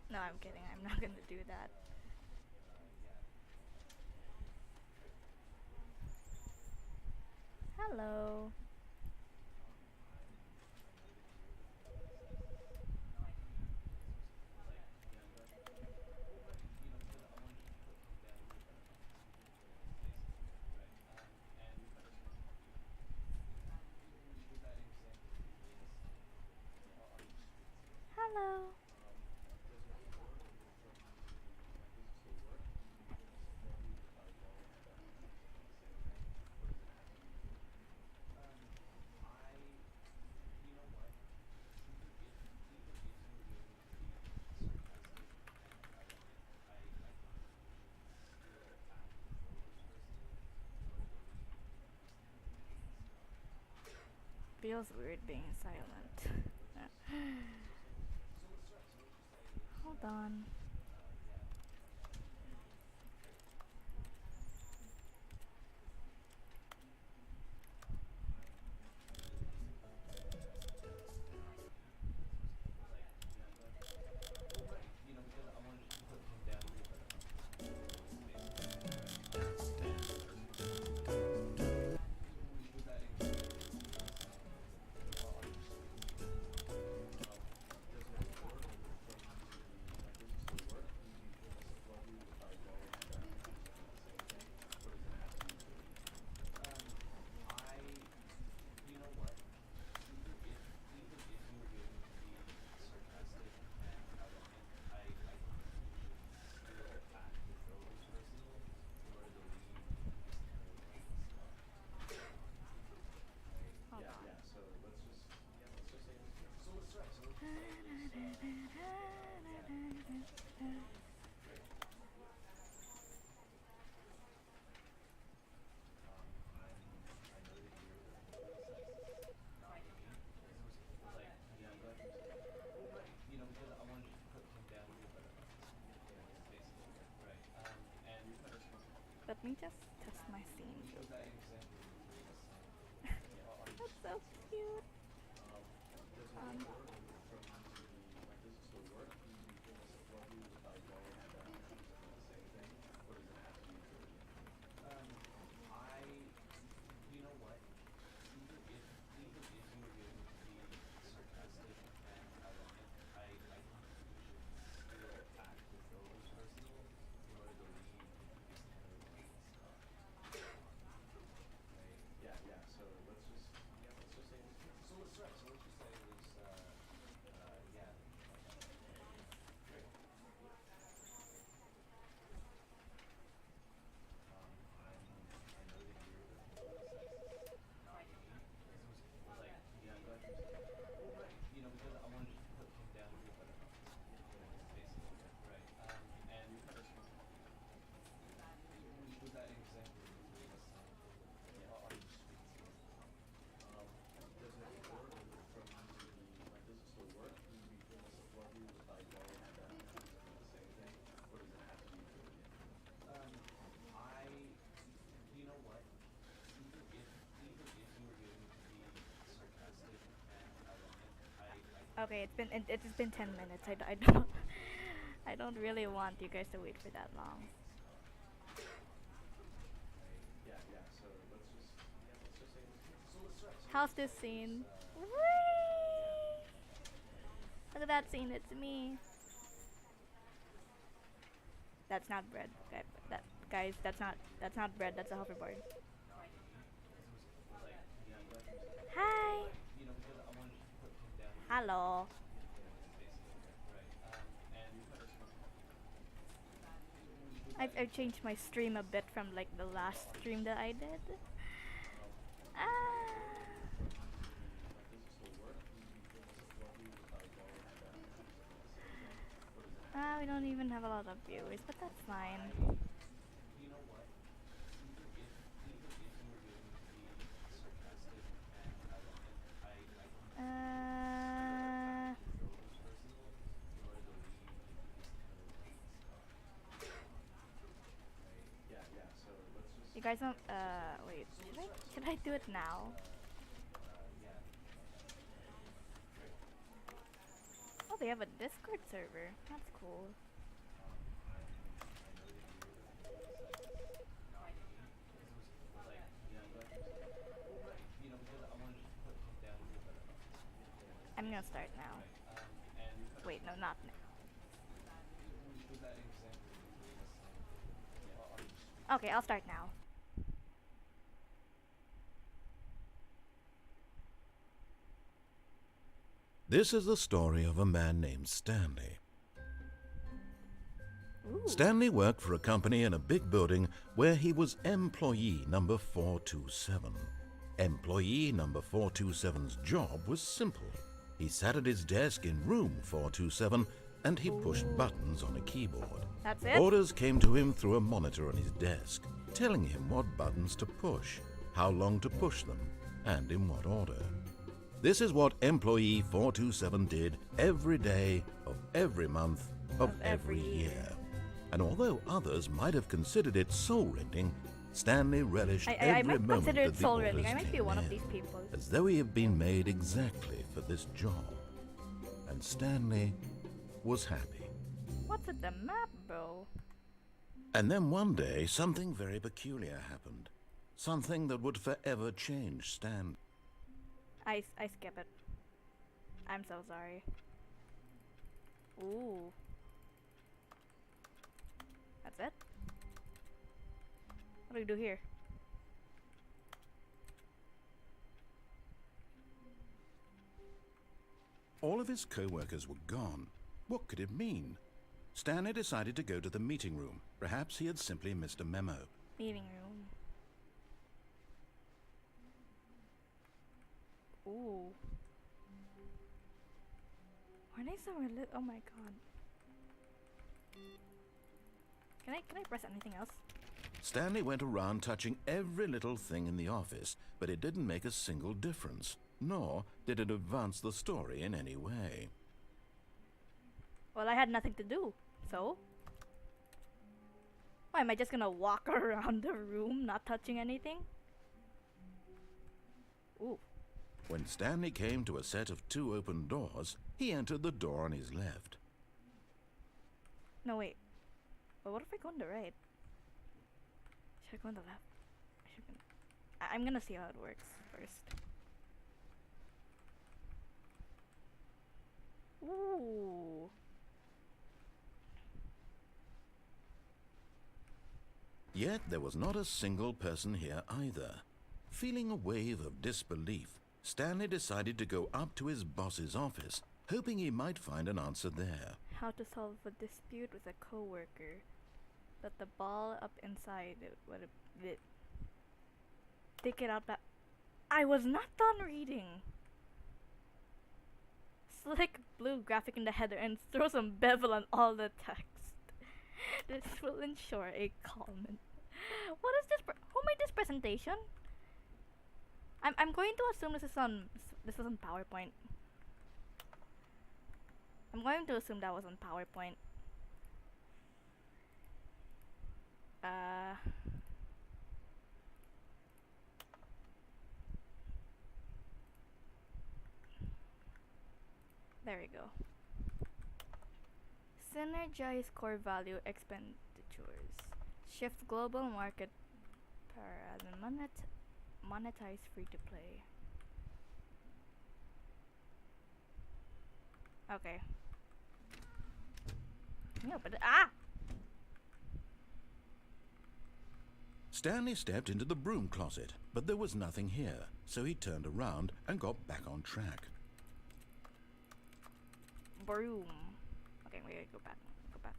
No, I'm kidding. I'm not gonna do that. Hello. Hello. Feels weird being silent. Hold on. Hold on. Let me just test my scene real quick. That's so cute. Um, okay, it's been 10 minutes. I don't I don't really want you guys to wait for that long. How's this scene? Whee! Look at that scene. It's me. That's not bread. Okay, that guys, that's not bread. That's a hoverboard. Hi. Hello. I've changed my stream a bit from like the last stream that I did. Ah. We don't even have a lot of viewers, but that's fine. Uh, you guys don't. Wait. Should I do it now? Oh, they have a Discord server. That's cool. I'm gonna start now. Wait, no, not now. Okay, I'll start now. This is the story of a man named Stanley. Ooh. Stanley worked for a company in a big building where he was employee number 427. Employee number 427's job was simple. He sat at his desk in room 427 and he pushed buttons on a keyboard. That's it? Orders came to him through a monitor on his desk, telling him what buttons to push, how long to push them, and in what order. This is what employee 427 did every day of every month of every year. And although others might have considered it soul-rending, Stanley relished I every might moment consider that it the soul-rending. orders I might be came one of in, these people. as though he had been made exactly for this job. And Stanley was happy. What's at the map, bro? And then one day, something very peculiar happened. Something that would forever change Stanley. I skip it. I'm so sorry. Ooh. That's it? What do we do here? All of his co-workers were gone. What could it mean? Stanley decided to go to the meeting room. Perhaps he had simply missed a memo. Meeting room. Ooh. Are they so realistic? Oh my god. Can I press anything else? Stanley went around touching every little thing in the office, but it didn't make a single difference, nor did it advance the story in any way. Well, I had nothing to do, so? Why, am I just gonna walk around the room not touching anything? Ooh. When Stanley came to a set of 2 open doors, he entered the door on his left. No, wait. But what if I go on the right? Should I go on the left? I'm gonna see how it works first. Ooh. Yet there was not a single person here either. Feeling a wave of disbelief, Stanley decided to go up to his boss's office, hoping he might find an answer there. How to solve a dispute with a coworker. Let the ball up inside it. What a bit. Take it out back. I was not done reading. Slick blue graphic in the header and throw some bevel on all the text. This will ensure a comment. What is this? Who made this presentation? I'm going to assume this is on PowerPoint. I'm going to assume that was on PowerPoint. There we go. Synergize core value expenditures. Shift global market paradigm. Monetize free to play. Okay. No, but Stanley stepped into the broom closet, but there was nothing here, so he turned around and got back on track. Broom. Okay, we gotta go back. Go back.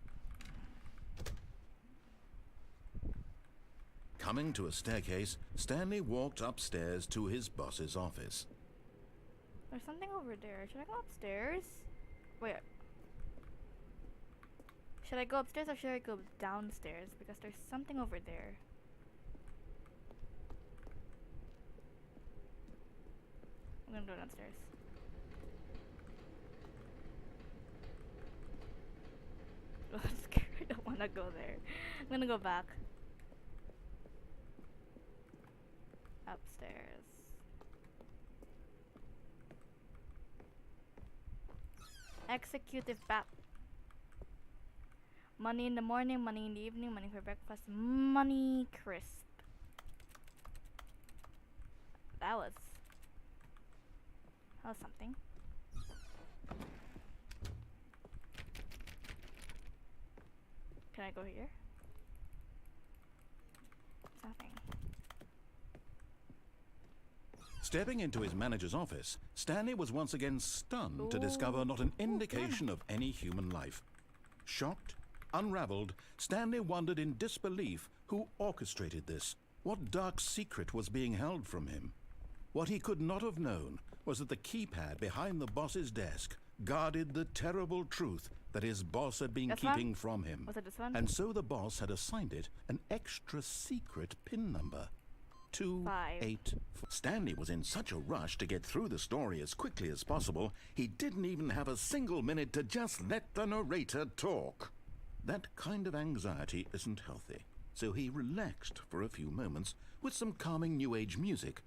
Coming to a staircase, Stanley walked upstairs to his boss's office. There's something over there. Should I go upstairs? Wait. Should I go upstairs or should I go downstairs? Because there's something over there. I'm gonna go downstairs. I'm scared. I don't wanna go there. I'm gonna go back. Upstairs. Executive bat. Money in the morning, money in the evening, money for breakfast, money crisp. That was something. Can I go here? Nothing. Stepping into his manager's office, Stanley was once again stunned to discover not an indication of any human life. Shocked, unraveled, Stanley wondered in disbelief who orchestrated this. What dark secret was being held from him? What he could not have known was that the keypad behind the boss's desk guarded the terrible truth that his boss had been keeping from him. Was it this one? And so the boss had assigned it an extra secret PIN number. 284. Stanley was in such a rush to get through the story as quickly as possible, he didn't even have a single minute to just let the narrator talk. That kind of anxiety isn't healthy, so he relaxed for a few moments with some calming New Age music.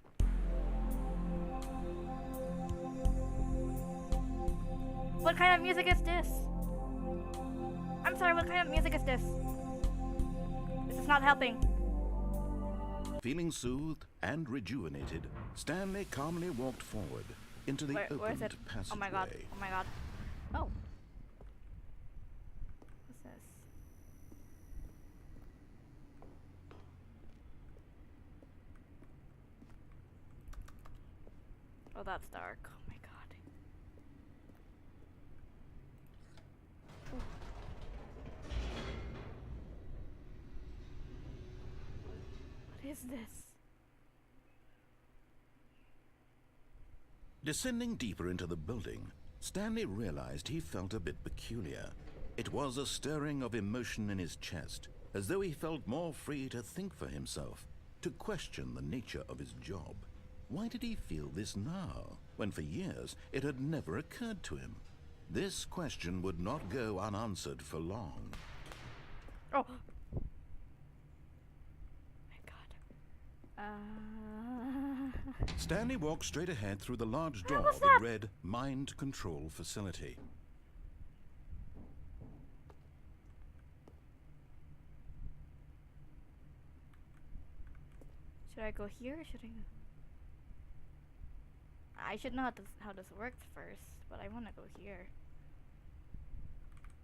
What kind of music is this? I'm sorry, what kind of music is this? This is not helping. Feeling soothed and rejuvenated, Stanley calmly walked forward into the where is opened it? passageway. Oh my god, oh my god. Oh. What's this? Oh, that's dark. Oh my god. What is this? Descending deeper into the building, Stanley realized he felt a bit peculiar. It was a stirring of emotion in his chest, as though he felt more free to think for himself, to question the nature of his job. Why did he feel this now, when for years it had never occurred to him? This question would not go unanswered for long. Oh! My god. Stanley walked straight ahead through the large door was that that? read Mind Control Facility. Should I go here or should I go? I should know how this works first, but I want to go here.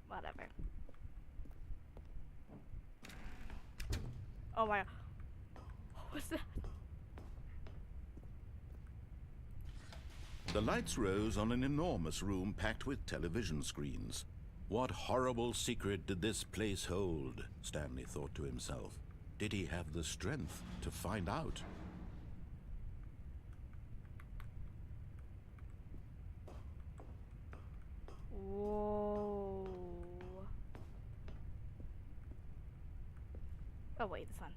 Whatever. Oh my god. What was that? The lights rose on an enormous room packed with television screens. What horrible secret did this place hold? Stanley thought to himself. Did he have the strength to find out? Whoa. Oh wait, this one.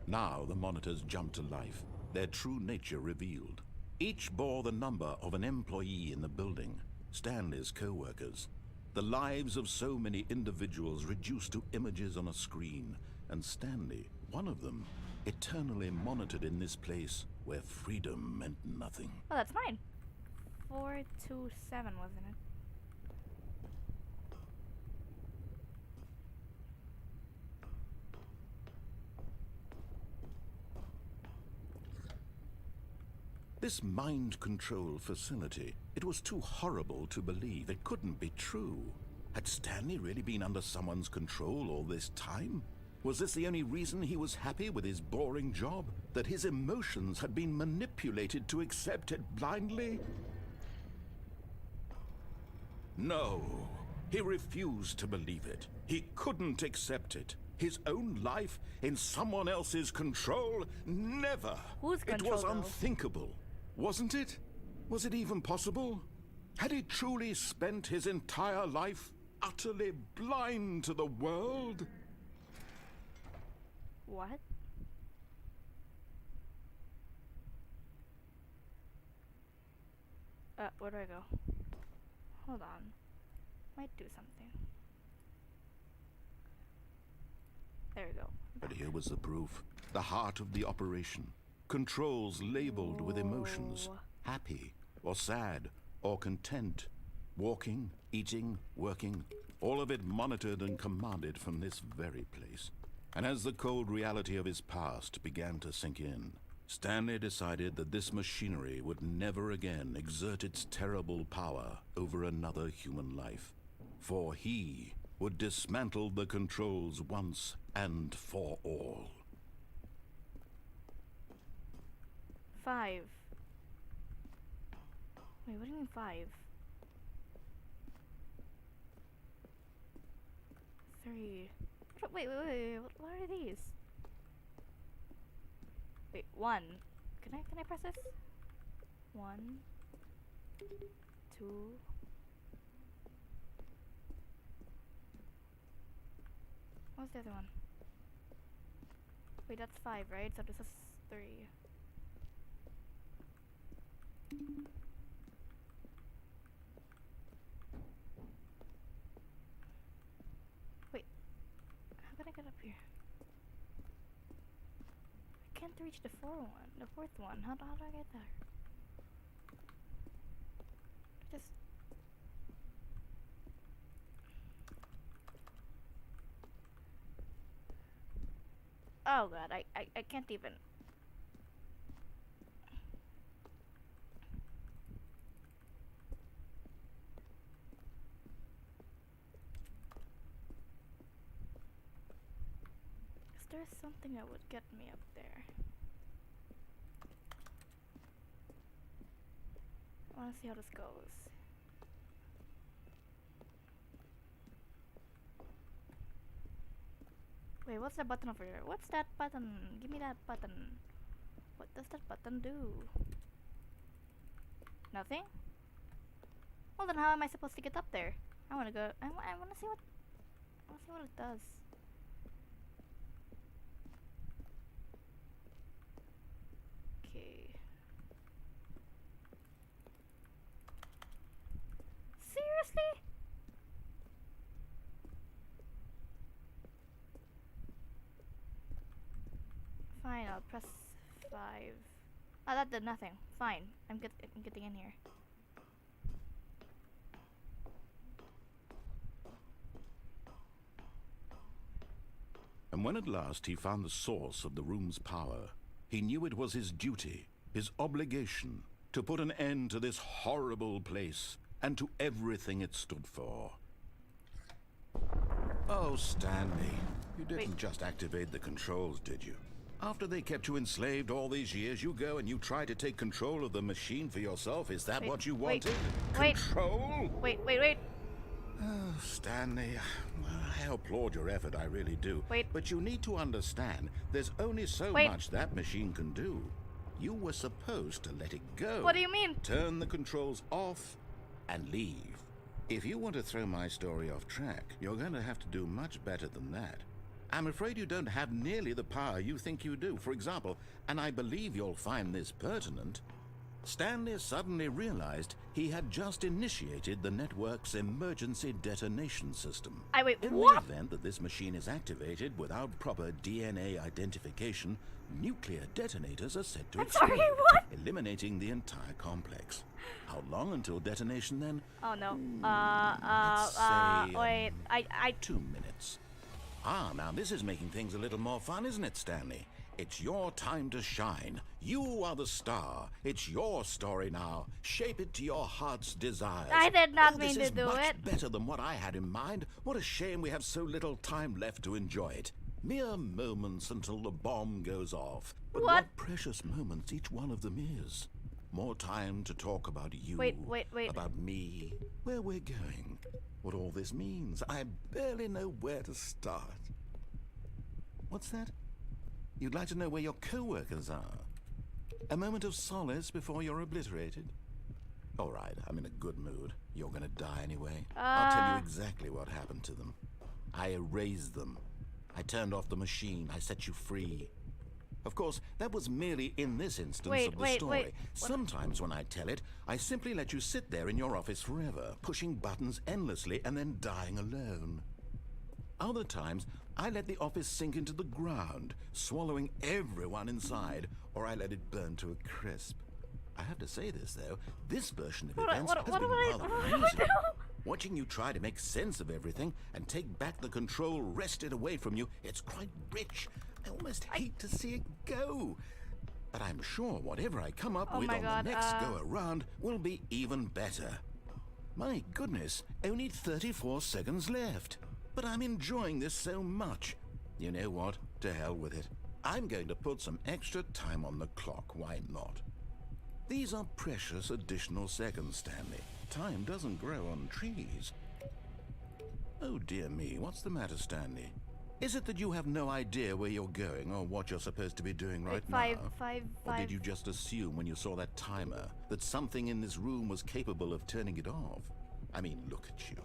Now the monitors jumped to life, their true nature revealed. Each bore the number of an employee in the building, Stanley's co-workers. The lives of so many individuals reduced to images on a screen, and Stanley, one of them, eternally monitored in this place where freedom meant nothing. Oh, that's mine. 427, wasn't it? This mind control facility, it was too horrible to believe. It couldn't be true. Had Stanley really been under someone's control all this time? Was this the only reason he was happy with his boring job? That his emotions had been manipulated to accept it blindly? No, he refused to believe it. He couldn't accept it. His own life in someone else's control? Never! Whose control, it was though? unthinkable, wasn't it? Was it even possible? Had he truly spent his entire life utterly blind to the world? What? Where do I go? Hold on. Might do something. There we go. But here was the proof. The heart of the operation. Controls labeled with emotions. Whoa. Happy, or sad, or content. Walking, eating, working, all of it monitored and commanded from this very place. And as the cold reality of his past began to sink in, Stanley decided that this machinery would never again exert its terrible power over another human life. For he would dismantle the controls once and for all. 5. Wait, what do you mean 5? 3. Wait, what are these? Wait, 1. Can I press this? 1, 2. What's the other one? Wait, that's 5, right? So this is 3. Wait, how can I get up here? I can't reach the fourth one. How do I get there? Just... Oh god, I can't even. Is there something that would get me up there? I wanna see how this goes. Wait, what's that button over there? What's that button? Give me that button. What does that button do? Nothing? Well then how am I supposed to get up there? I wanna go. I wanna see what. I wanna see what it does. Okay. Seriously? Fine, I'll press 5. Oh, that did nothing. Fine, I'm getting in here. And when at last he found the source of the room's power, he knew it was his duty, his obligation, to put an end to this horrible place and to everything it stood for. Oh, Stanley, you didn't just activate the controls, did you? After they kept you enslaved all these years, you go and you try to take control of the machine for yourself. Is that what you wanted? Control? Wait. Oh, Stanley, I applaud your effort, I really do. Wait. But you need to understand, there's only so much that machine can do. You were supposed to let it go. What do you mean? Turn the controls off and leave. If you want to throw my story off track, you're going to have to do much better than that. I'm afraid you don't have nearly the power you think you do. For example, and I believe you'll find this pertinent, Stanley suddenly realized he had just initiated the network's emergency detonation system. In the event that this machine is activated without proper DNA identification, nuclear detonators are set to explode, eliminating the entire complex. How long until detonation then? Oh no. Let's say, wait. I 2 minutes. Ah, now this is making things a little more fun, isn't it, Stanley? It's your time to shine. You are the star. It's your story now. Shape it to your heart's desires. I did not mean to do This is it. much better than what I had in mind. What a shame we have so little time left to enjoy it. Mere moments until the bomb goes off. But what precious moments each one of them is. More time to talk about you. Wait. About me. Where we're going. What all this means. I barely know where to start. What's that? You'd like to know where your co-workers are? A moment of solace before you're obliterated? All right, I'm in a good mood. You're gonna die anyway. I'll tell you exactly what happened to them. I erased them. I turned off the machine. I set you free. Of course, that was merely in this instance of the story. Sometimes when I tell it, I simply let you sit there in your office forever, pushing buttons endlessly and then dying alone. Other times, I let the office sink into the ground, swallowing everyone inside, or I let it burn to a crisp. I have to say this, though. This version of What events has been do I rather do? amusing. Watching you try to make sense of everything and take back the control wrested away from you, it's quite rich. I almost hate to see it go. But I'm sure whatever I come up Oh with my on God, the next go-around will be even better. My goodness, only 34 seconds left. But I'm enjoying this so much. You know what? To hell with it. I'm going to put some extra time on the clock. Why not? These are precious additional seconds, Stanley. Time doesn't grow on trees. Oh dear me, what's the matter, Stanley? Is it that you have no idea where you're going or what you're supposed to be doing right now? Or did you just assume when you saw that timer that something in this room was capable of turning it off? I mean, look at you.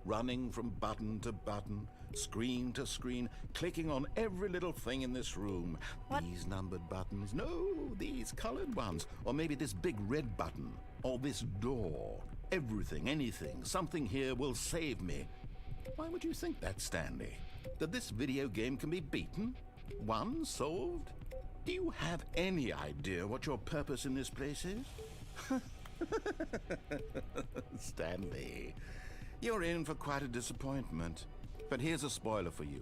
Running from button to button, screen to screen, clicking on every little thing in this room. What? These numbered buttons, no, these colored ones. Or maybe this big red button, or this door. Everything, anything, something here will save me. Why would you think that, Stanley? That this video game can be beaten? Won? Solved? Do you have any idea what your purpose in this place is? Stanley, you're in for quite a disappointment. But here's a spoiler for you.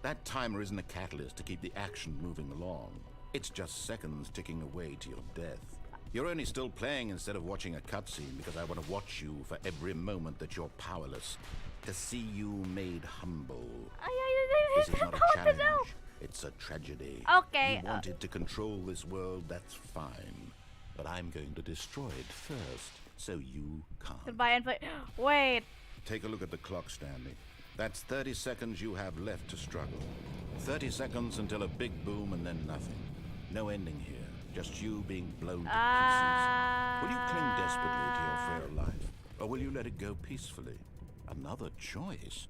That timer isn't a catalyst to keep the action moving along. It's just seconds ticking away to your death. You're only still playing instead of watching a cutscene because I want to watch you for every moment that you're powerless. To see you made humble. This is not a challenge. It's a tragedy. Okay. You wanted to control this world, that's fine. But I'm going to destroy it first, so you can't. Goodbye and wait. Take a look at the clock, Stanley. That's 30 seconds you have left to struggle. 30 seconds until a big boom and then nothing. No ending here. Just you being blown to pieces. Will you cling desperately to your frail life? Or will you let it go peacefully? Another choice?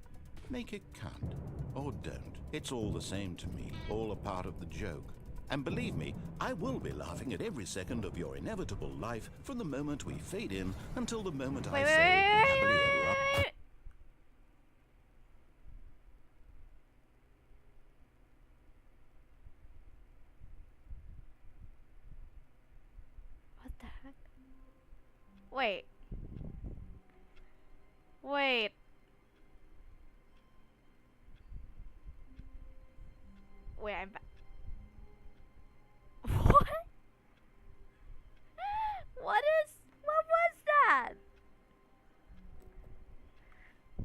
Make it count. Or don't. It's all the same to me. All a part of the joke. And believe me, I will be laughing at every second of your inevitable life from the moment we fade in until the moment I say happily ever after. What the heck? Wait. Wait. Wait, I'm back. What? What was that?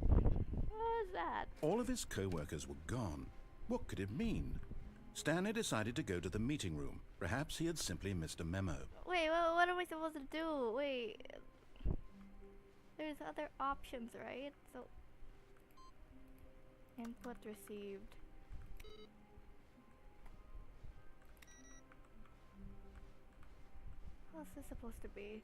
What was that? All of his co-workers were gone. What could it mean? Stanley decided to go to the meeting room. Perhaps he had simply missed a memo. Wait, what am I supposed to do? Wait. There's other options, right? So, input received. What's this supposed to be?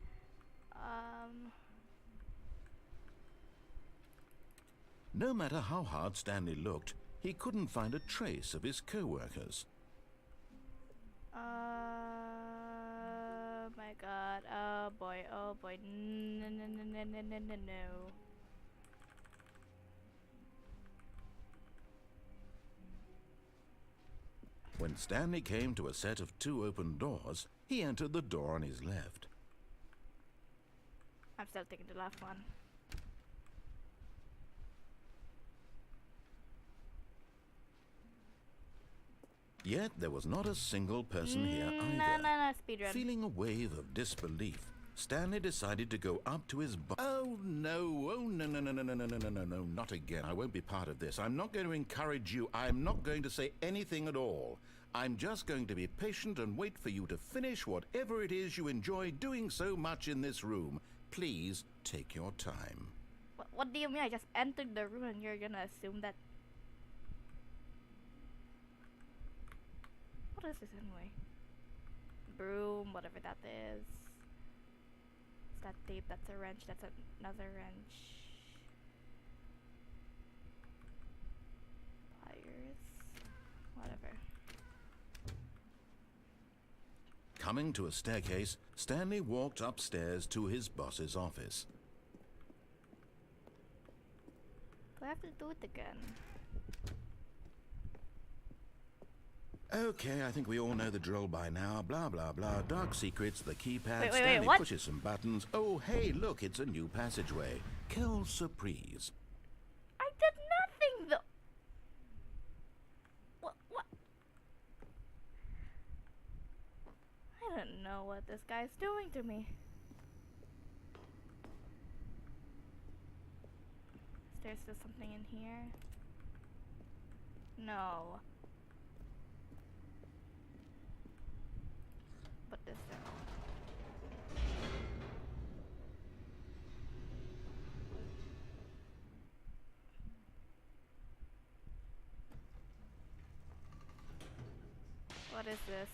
No matter how hard Stanley looked, he couldn't find a trace of his co-workers. My God. Oh boy. Oh boy. No, no, no, no, no, no, no, no. When Stanley came to a set of 2 open doors, he entered the door on his left. I'm still taking the last one. Yet there was not a single person here either. No, speedrun. Feeling a wave of disbelief, Stanley decided to go up to his Oh no, no, not again. I won't be part of this. I'm not going to encourage you. I'm not going to say anything at all. I'm just going to be patient and wait for you to finish whatever it is you enjoy doing so much in this room. Please take your time. What do you mean? I just entered the room and you're gonna assume that... What is this anyway? Broom, whatever that is. It's that tape, that's a wrench, that's another wrench. Pliers. Whatever. Coming to a staircase, Stanley walked upstairs to his boss's office. Do I have to do it again? Okay, I think we all know the drill by now. Blah, blah, blah. Dark secrets, the keypad. Wait, Stanley what? pushes some buttons. Oh, hey, look, it's a new passageway. Quelle surprise. I did nothing though. What? I don't know what this guy's doing to me. Is there still something in here? No. But this there. What is this?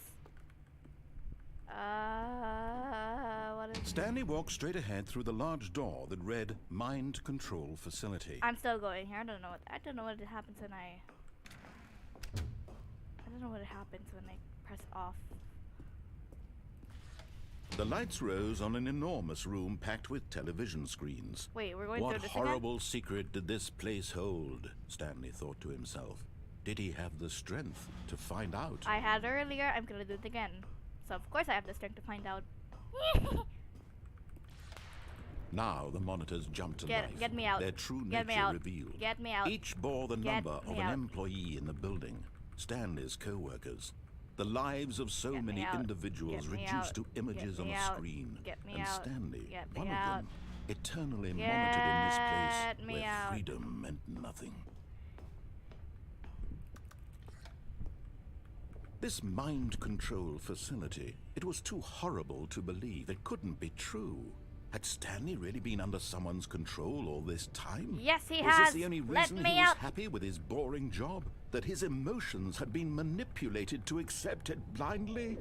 What is Stanley walked straight ahead through the large door that read Mind Control Facility. I'm still going here. I don't know what happens when I don't know what happens when I press off. The lights rose on an enormous room packed with television screens. Wait, we're going What through this horrible secret did this place hold? Stanley thought to himself. Did he have the strength to find out? I had earlier. I'm gonna do it again. So of course I have the strength to find out. Now the monitors jumped to life. Get me out. Their true Get me nature out. revealed. Get me out. Each bore the Get number of me an out. employee in the building. Stanley's co-workers. The lives of so Get me many out. individuals Get me reduced out. to images Get on me a out. screen. Get me And out. Stanley, Get me one out. of them, eternally monitored in this place Get me where out. freedom meant nothing. This mind control facility, it was too horrible to believe. It couldn't be true. Had Stanley really been under someone's control all this time? Yes, he Was has. this the only Let reason me he was out. happy with his boring job? That his emotions had been manipulated to accept it blindly?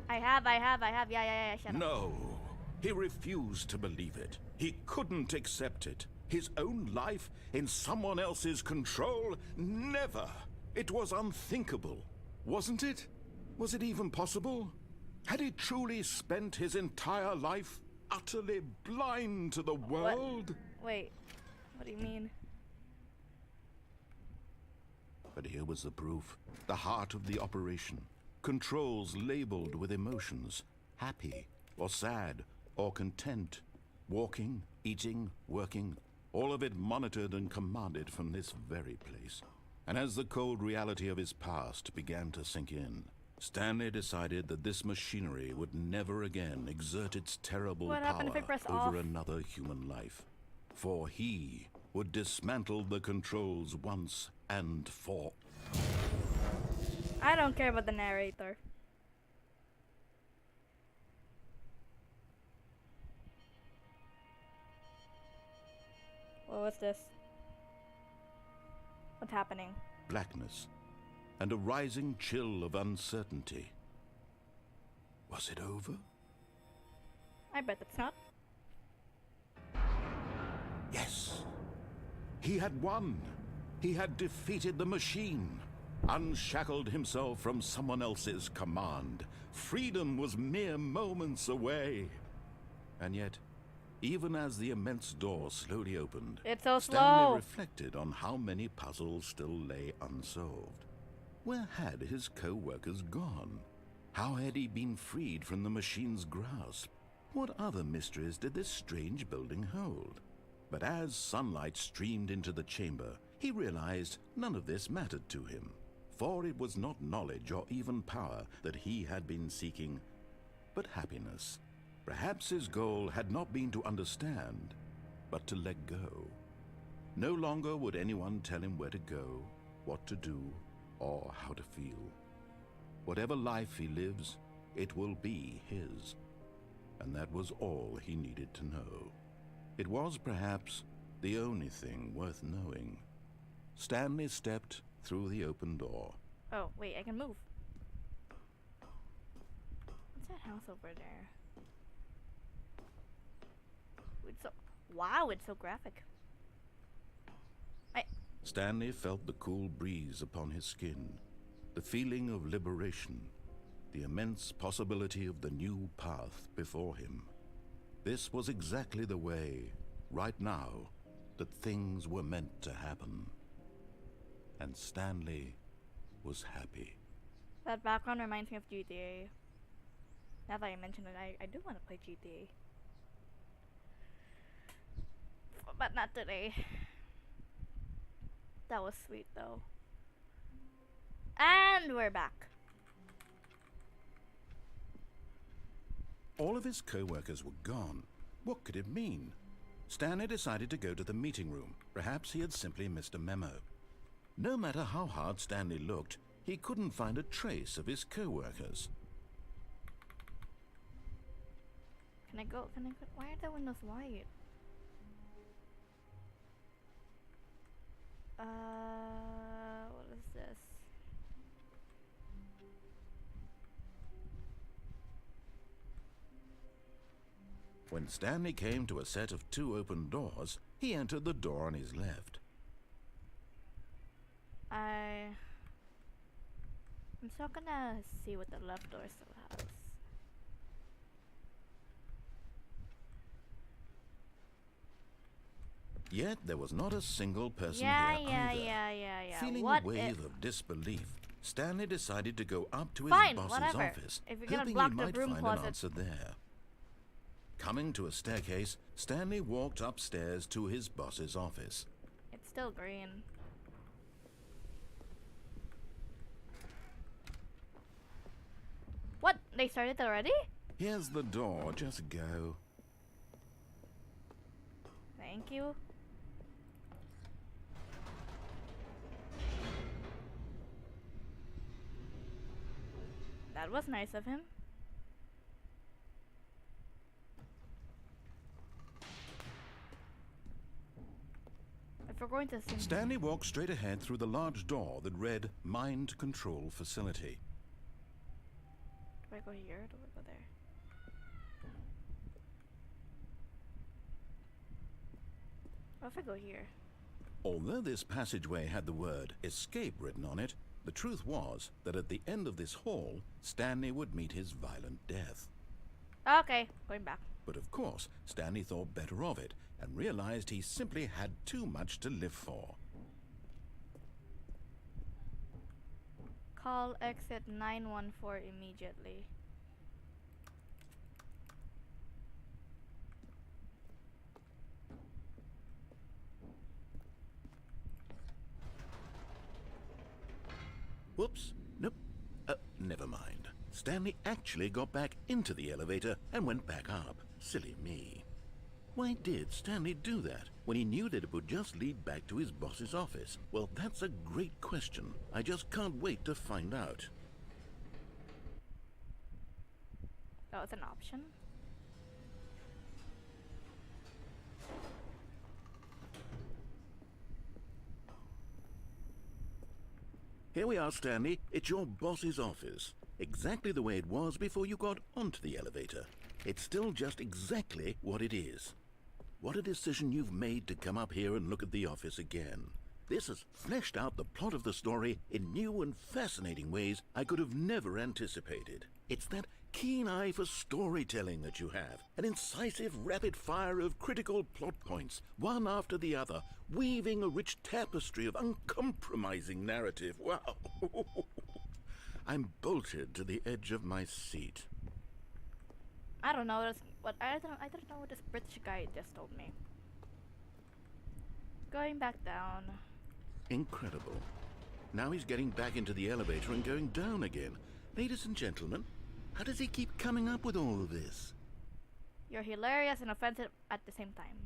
I have. Yeah. Shut up. No. He refused to believe it. He couldn't accept it. His own life in someone else's control? Never. It was unthinkable. Wasn't it? Was it even possible? Had he truly spent his entire life utterly blind to the world? Wait. What do you mean? But here was the proof. The heart of the operation. Controls labeled with emotions. Happy, or sad, or content. Walking, eating, working. All of it monitored and commanded from this very place. And as the cold reality of his past began to sink in, Stanley decided that this machinery would never again exert its terrible What happened if I power press over off? another human life. For he would dismantle the controls once and for I don't care about the narrator. What was this? What's happening? blackness and a rising chill of uncertainty. Was it over? I bet it's not. Yes. He had won. He had defeated the machine, unshackled himself from someone else's command. Freedom was mere moments away. And yet, even as the immense door slowly opened, It's so Stanley slow. reflected on how many puzzles still lay unsolved. Where had his co-workers gone? How had he been freed from the machine's grasp? What other mysteries did this strange building hold? But as sunlight streamed into the chamber, he realized none of this mattered to him. For it was not knowledge or even power that he had been seeking, but happiness. Perhaps his goal had not been to understand, but to let go. No longer would anyone tell him where to go, what to do, or how to feel. Whatever life he lives, it will be his. And that was all he needed to know. It was perhaps the only thing worth knowing. Stanley stepped through the open door. Oh, wait, I can move. What's that house over there? It's so wow, it's so graphic. Stanley felt the cool breeze upon his skin, the feeling of liberation, the immense possibility of the new path before him. This was exactly the way, right now, that things were meant to happen. And Stanley was happy. That background reminds me of GTA. Now that I mention it, I do want to play GTA. But not today. That was sweet though. And we're back. All of his co-workers were gone. What could it mean? Stanley decided to go to the meeting room. Perhaps he had simply missed a memo. No matter how hard Stanley looked, he couldn't find a trace of his co-workers. Can I go? Why are the windows white? What is this? When Stanley came to a set of 2 open doors, he entered the door on his left. I'm still gonna see what the left door still has. Yet there was not a single person Yeah. here either. Feeling What a wave if? of disbelief, Stanley decided to go up to his Fine, boss's whatever. office, If you're gonna hoping he block the might broom find closet. an answer there. Coming to a staircase, Stanley walked upstairs to his boss's office. It's still green. What? They started already? Here's the door, just go. Thank you. That was nice of him. If we're going to sing, Stanley walked straight ahead through the large door that read Mind Control Facility. do I go here or do I go there? What if I go here? Although this passageway had the word escape written on it, the truth was that at the end of this hall, Stanley would meet his violent death. Okay, going back. But of course, Stanley thought better of it and realized he simply had too much to live for. Call exit 914 immediately. Whoops. Nope. Never mind. Stanley actually got back into the elevator and went back up. Silly me. Why did Stanley do that when he knew that it would just lead back to his boss's office? Well, that's a great question. I just can't wait to find out. Oh, it's an option. Here we are, Stanley. It's your boss's office. Exactly the way it was before you got onto the elevator. It's still just exactly what it is. What a decision you've made to come up here and look at the office again. This has fleshed out the plot of the story in new and fascinating ways I could have never anticipated. It's that keen eye for storytelling that you have, an incisive rapid fire of critical plot points, one after the other, weaving a rich tapestry of uncompromising narrative. Wow! I'm bolted to the edge of my seat. I don't know I don't know what this British guy just told me. Going back down. Incredible. Now he's getting back into the elevator and going down again. Ladies and gentlemen, how does he keep coming up with all of this? You're hilarious and offensive at the same time.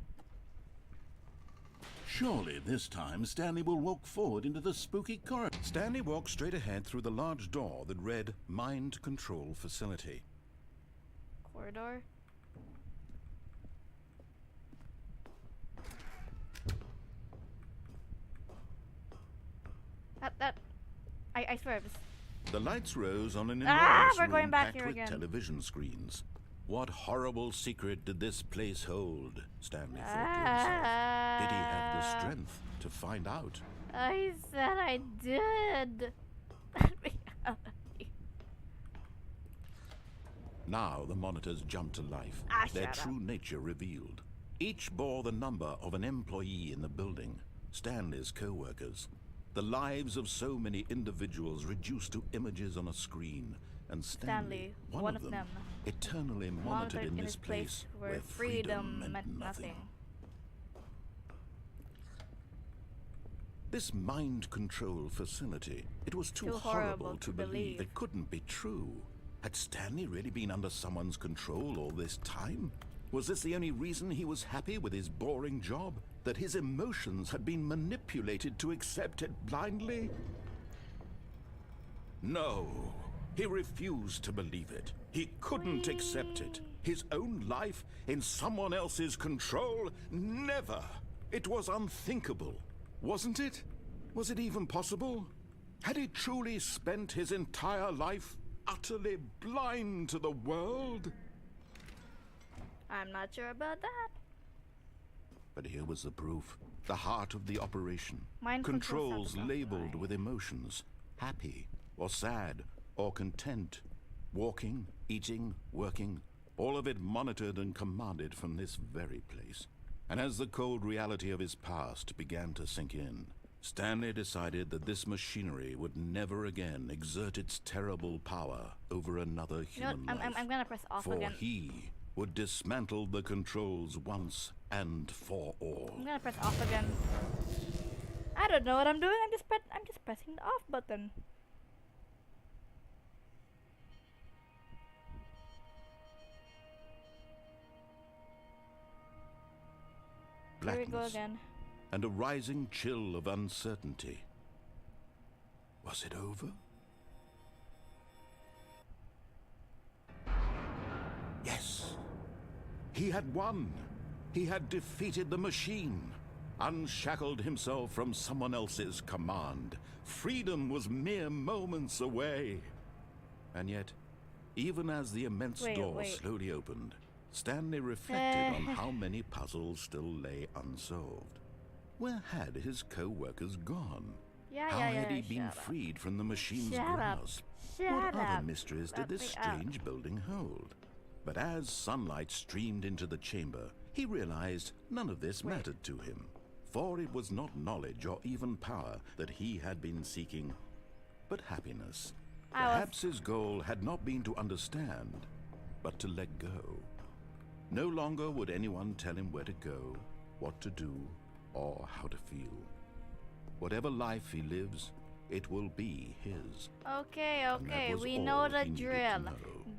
Surely this time Stanley will walk forward into the spooky corridor. Stanley walked straight ahead through the large door that read Mind Control Facility. Corridor. I swear it was. The lights rose on an Ah, enormous we're room going back packed here with again. television screens. What horrible secret did this place hold? Stanley thought to himself. Did he have the strength to find out? I said I did. Let me out of here. Now the monitors jumped to life, Ah, their shut up. true nature revealed. Each bore the number of an employee in the building, Stanley's co-workers. The lives of so many individuals reduced to images on a screen, and Stanley, one of them, eternally monitored in this place where freedom meant nothing. This mind control facility, it was too horrible to believe. It couldn't be true. Had Stanley really been under someone's control all this time? Was this the only reason he was happy with his boring job? That his emotions had been manipulated to accept it blindly? No, he refused to believe it. He couldn't accept it. His own life in someone else's control? Never! It was unthinkable, wasn't it? Was it even possible? Had he truly spent his entire life utterly blind to the world? I'm not sure about that. But here was the proof. The heart of the operation. Mind Controls control labeled with emotions. Happy, or sad, or content. Walking, eating, working. All of it monitored and commanded from this very place. And as the cold reality of his past began to sink in, Stanley decided that this machinery would never again exert its terrible power over another human life. I'm gonna press off again. For he would dismantle the controls once and for all. I'm gonna press off again. I don't know what I'm doing. I'm just pressing the off button. Here we go again. And a rising chill of uncertainty. Was it over? Yes. He had won. He had defeated the machine, unshackled himself from someone else's command. Freedom was mere moments away. And yet, even as the immense door slowly opened, Stanley reflected on how many puzzles still lay unsolved. Where had his co-workers gone? How had he been freed from the machine's grasp? What other mysteries did this strange building hold? But as sunlight streamed into the chamber, he realized none of this mattered to him. For it was not knowledge or even power that he had been seeking, but happiness. Perhaps his goal had not been to understand, but to let go. No longer would anyone tell him where to go, what to do, or how to feel. Whatever life he lives, it will be his. Okay, we know the drill.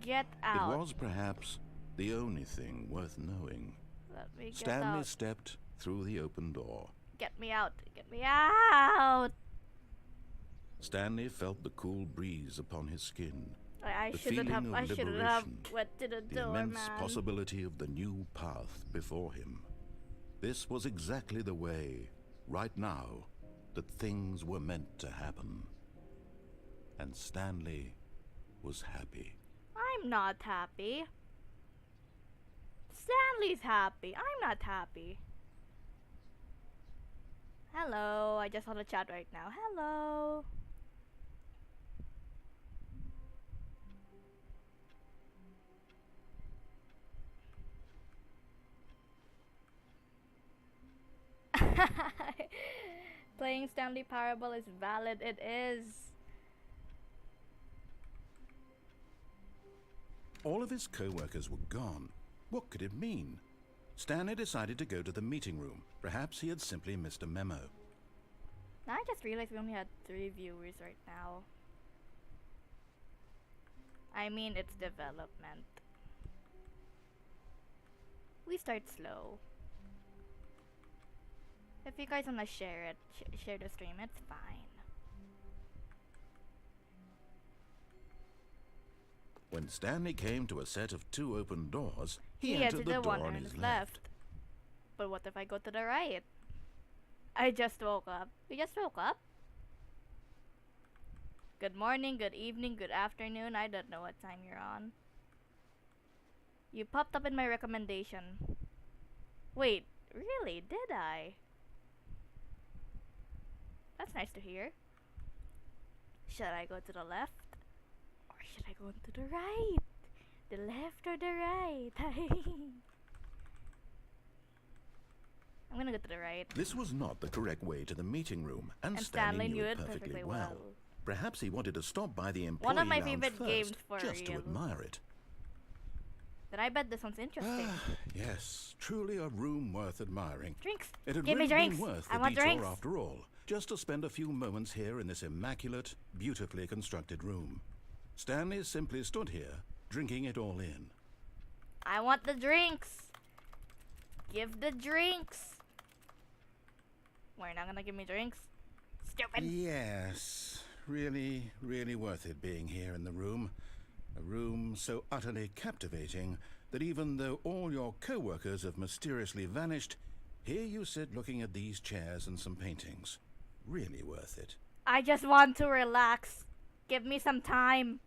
Get out. It was perhaps the only thing worth knowing. Let me get Stanley out. stepped through the open door. Get me out. Get me out. Stanley felt the cool breeze upon his skin. I The shouldn't feeling have. of I shouldn't have liberation, went to the the door, immense man. possibility of the new path before him. This was exactly the way, right now, that things were meant to happen. And Stanley was happy. I'm not happy. Stanley's happy. I'm not happy. Hello. I just saw the chat right now. Hello. Playing Stanley Parable is valid. It is. All of his co-workers were gone. What could it mean? Stanley decided to go to the meeting room. Perhaps he had simply missed a memo. I just realized we only had 3 viewers right now. I mean, it's development. We start slow. If you guys wanna share it, share the stream, it's fine. When Stanley came to a set of 2 open doors, he entered entered the the door one on on his his left. But what if I go to the right? I just woke up. You just woke up? Good morning, good evening, good afternoon. I don't know what time you're on. You popped up in my recommendation. Wait, really? Did I? That's nice to hear. Should I go to the left? Or should I go to the right? The left or the right? I'm gonna go to the right. This was not the correct way to the meeting room, and And Stanley knew it perfectly well. Perhaps he wanted to stop by the employee One of my lounge favorite first, games for just to real. admire it. Then I bet this one's interesting. Yes, truly a room worth admiring. Drinks. It had Give me really drinks. been worth I the want detour drinks. after all, just to spend a few moments here in this immaculate, beautifully constructed room. Stanley simply stood here, drinking it all in. I want the drinks. Give the drinks. We're not gonna give me drinks. Stupid. Yes, really, really worth it being here in the room. A room so utterly captivating that even though all your co-workers have mysteriously vanished, here you sit looking at these chairs and some paintings. Really worth it. I just want to relax. Give me some time.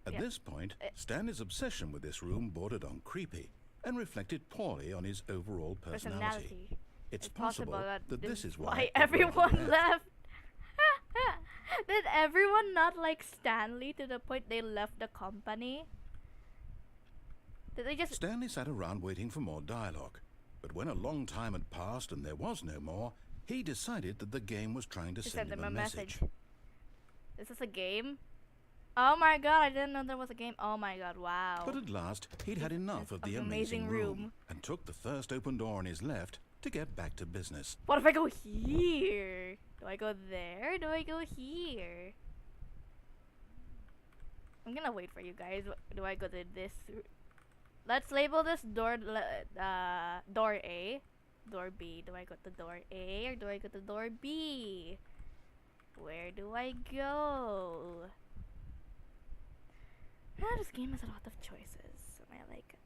At Yeah. this point, Stanley's obsession with this room bordered on creepy and reflected poorly on his overall personality. It's possible that this is why everyone left. Did everyone not like Stanley to the point they left the company? Did they just... Stanley sat around waiting for more dialogue, but when a long time had passed and there was no more, he decided that the game was trying to send him a message. Is this a game? Oh my god, I didn't know there was a game. Oh my god, wow. But at last, he'd had enough of the amazing room and took the first open door on his left to get back to business. What if I go here? Do I go there? Do I go here? I'm gonna wait for you guys. Do I go to this? Let's label this door door A, door B. Do I go to door A or do I go to door B? Where do I go? This game has a lot of choices and I like it.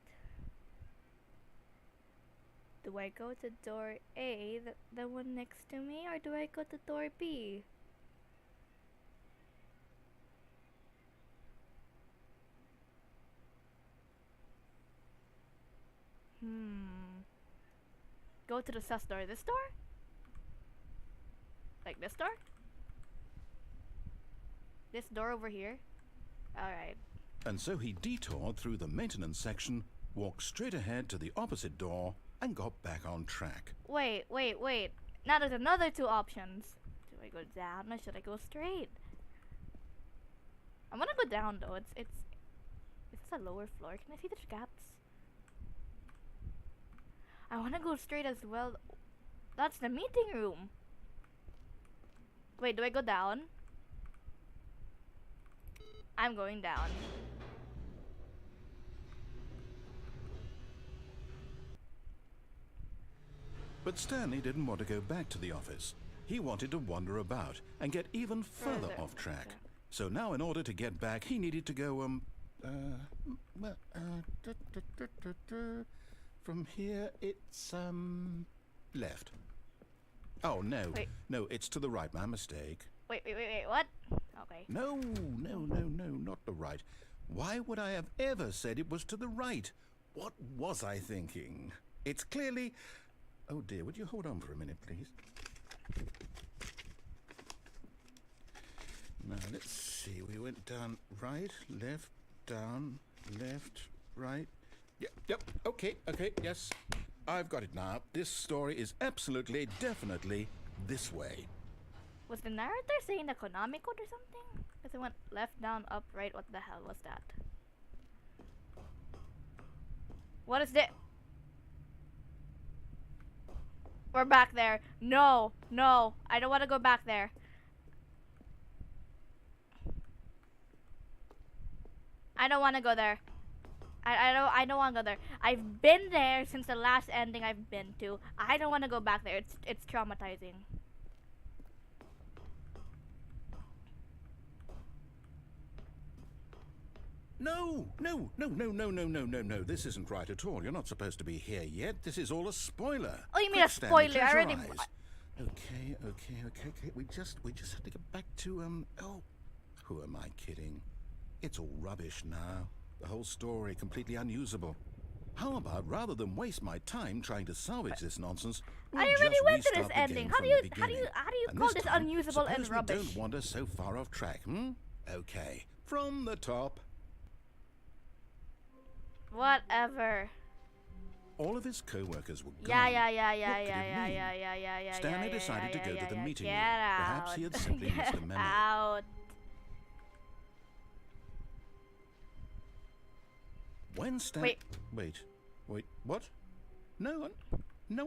Do I go to door A, the one next to me, or do I go to door B? Go to the sus door. This door? Like this door? This door over here? Alright. And so he detoured through the maintenance section, walked straight ahead to the opposite door, and got back on track. Wait. Now there's another two options. Do I go down or should I go straight? I'm gonna go down though. Is this a lower floor? Can I see the gaps? I wanna go straight as well. That's the meeting room. Wait, do I go down? I'm going down. But Stanley didn't want to go back to the office. He wanted to wander about and get even further off track. Okay. So now in order to get back, he needed to go, from here, it's, left. Oh, no. Wait. No, it's to the right. My mistake. Wait, what? Okay. No, not the right. Why would I have ever said it was to the right? What was I thinking? It's clearly... Oh dear, would you hold on for a minute, please? Now, let's see. We went down right, left, down, left, right. Yep, okay, yes. I've got it now. This story is absolutely, definitely this way. Was the narrator saying the Konami code or something? Because it went left, down, up, right. What the hell was that? What is this? We're back there. No, I don't want to go back there. I don't want to go there. I don't want to go there. I've been there since the last ending I've been to. I don't want to go back there. It's traumatizing. No. This isn't right at all. You're not supposed to be here yet. This is all a spoiler. Oh, you mean Quick, a Stanley, spoiler? close I your already. eyes. Okay. We just have to get back to, oh, who am I kidding? It's all rubbish now. The whole story completely unusable. How about rather than waste my time trying to salvage this nonsense, we'll I already just went to restart this the ending. game How from do you the beginning. And call this time, unusable and suppose rubbish? we don't wander so far off track, Okay, from the top. Whatever. All of his co-workers were gone. Yeah. Stanley decided to go to the meeting room. Get out. Perhaps he had simply missed a memo. Out. When Stanley... Wait, what? No,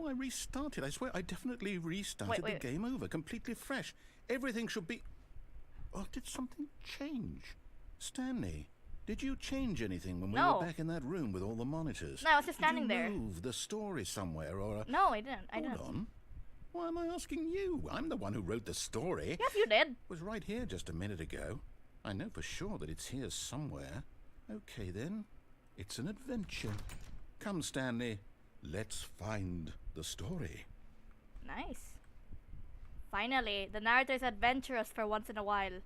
I restarted. I swear, I definitely restarted the game over, completely fresh. Everything should be... Oh, did something change? Stanley, did you change anything when we were back in that room with all the monitors? No, I was just standing there. Did you move the story somewhere or... No, I didn't. Hold on. Why am I asking you? I'm the one who wrote the story. Yes, you did. It was right here just a minute ago. I know for sure that it's here somewhere. Okay, then. It's an adventure. Come, Stanley. Let's find the story. Nice. Finally, the narrator's adventurous for once in a while.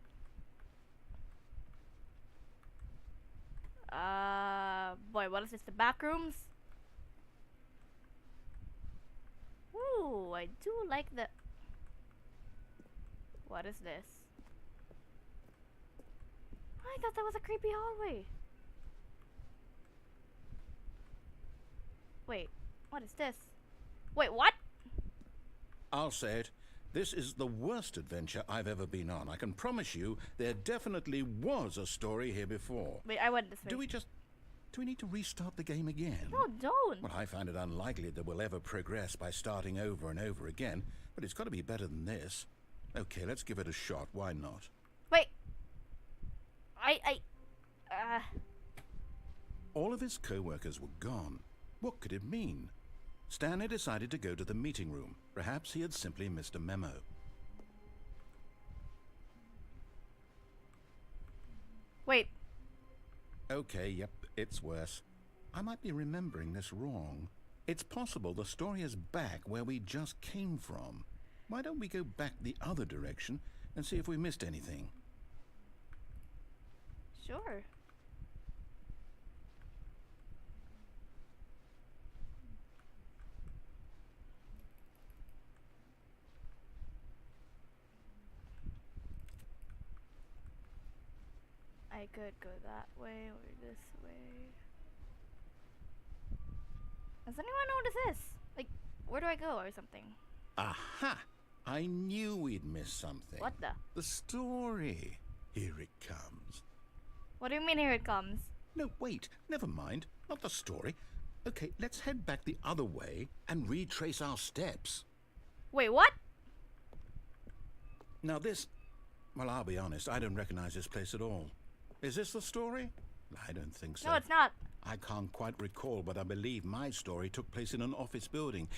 Boy, what is this? The back rooms? Ooh, I do like the... What is this? I thought that was a creepy hallway. Wait, what is this? Wait, what? I'll say it. This is the worst adventure I've ever been on. I can promise you there definitely was a story here before. Wait, I went this way. Do we need to restart the game again? No, don't. Well, I find it unlikely that we'll ever progress by starting over and over again, but it's got to be better than this. Okay, let's give it a shot. Why not? Wait. All of his co-workers were gone. What could it mean? Stanley decided to go to the meeting room. Perhaps he had simply missed a memo. Wait. Okay, yep, it's worse. I might be remembering this wrong. It's possible the story is back where we just came from. Why don't we go back the other direction and see if we missed anything? Sure. I could go that way or this way. Does anyone know what this is? Like, where do I go or something? Aha! I knew we'd miss something. What the? The story. Here it comes. What do you mean here it comes? No, wait. Never mind. Not the story. Okay, let's head back the other way and retrace our steps. Wait, what? Now this... Well, I'll be honest. I don't recognize this place at all. Is this the story? I don't think so. No, it's not. I can't quite recall, but I believe my story took place in an office building.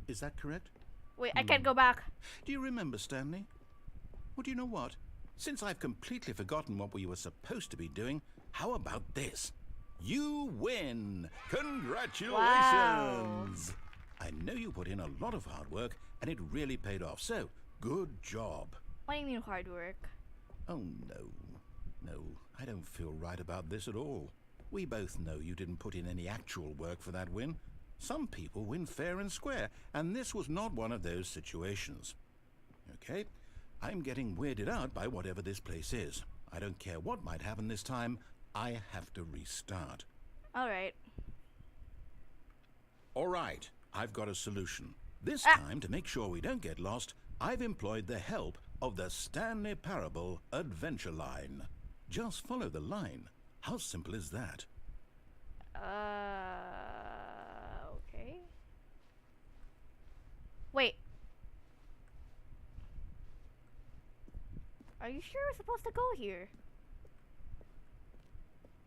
Is that correct? Wait, I can't go back. Do you remember, Stanley? Well, do you know what? Since I've completely forgotten what we were supposed to be doing, how about this? You win! Congratulations! Wow. I know you put in a lot of hard work, and it really paid off, so good job. What do you mean hard work? Oh, no. No, I don't feel right about this at all. We both know you didn't put in any actual work for that win. Some people win fair and square, and this was not one of those situations. Okay, I'm getting weirded out by whatever this place is. I don't care what might happen this time. I have to restart. Alright. Alright, I've got a solution. This time, to make sure we don't get lost, I've employed the help of the Stanley Parable Adventure Line. Just follow the line. How simple is that? Okay. Wait. Are you sure we're supposed to go here?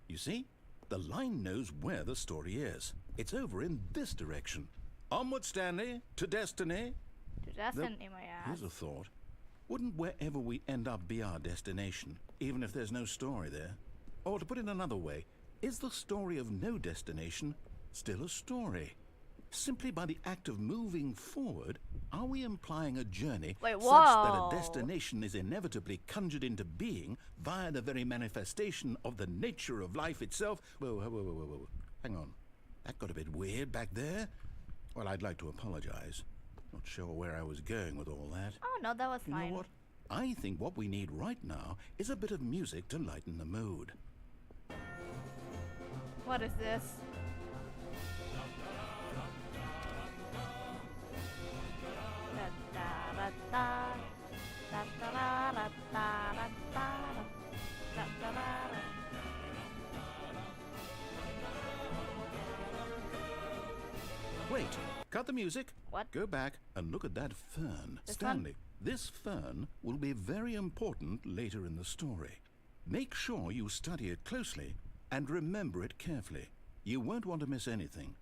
You see? The line knows where the story is. It's over in this direction. Onward, Stanley, to destiny. To destiny, my ass. Here's a thought. Wouldn't wherever we end up be our destination, even if there's no story there? Or to put it another way, is the story of no destination still a story? Simply by the act of moving forward, are we implying a journey such that a destination is inevitably conjured into being via the very manifestation of the nature of life itself? Whoa. Hang on. That got a bit weird back there. Well, I'd like to apologize. Not sure where I was going with all that. Oh, no, that was fine. You know what? I think what we need right now is a bit of music to lighten the mood. What is this? cut the music. What? Go back and look at that fern. This Stanley, this fern will be very important later in the story. Make sure you study it closely and remember it carefully. You won't want to miss anything.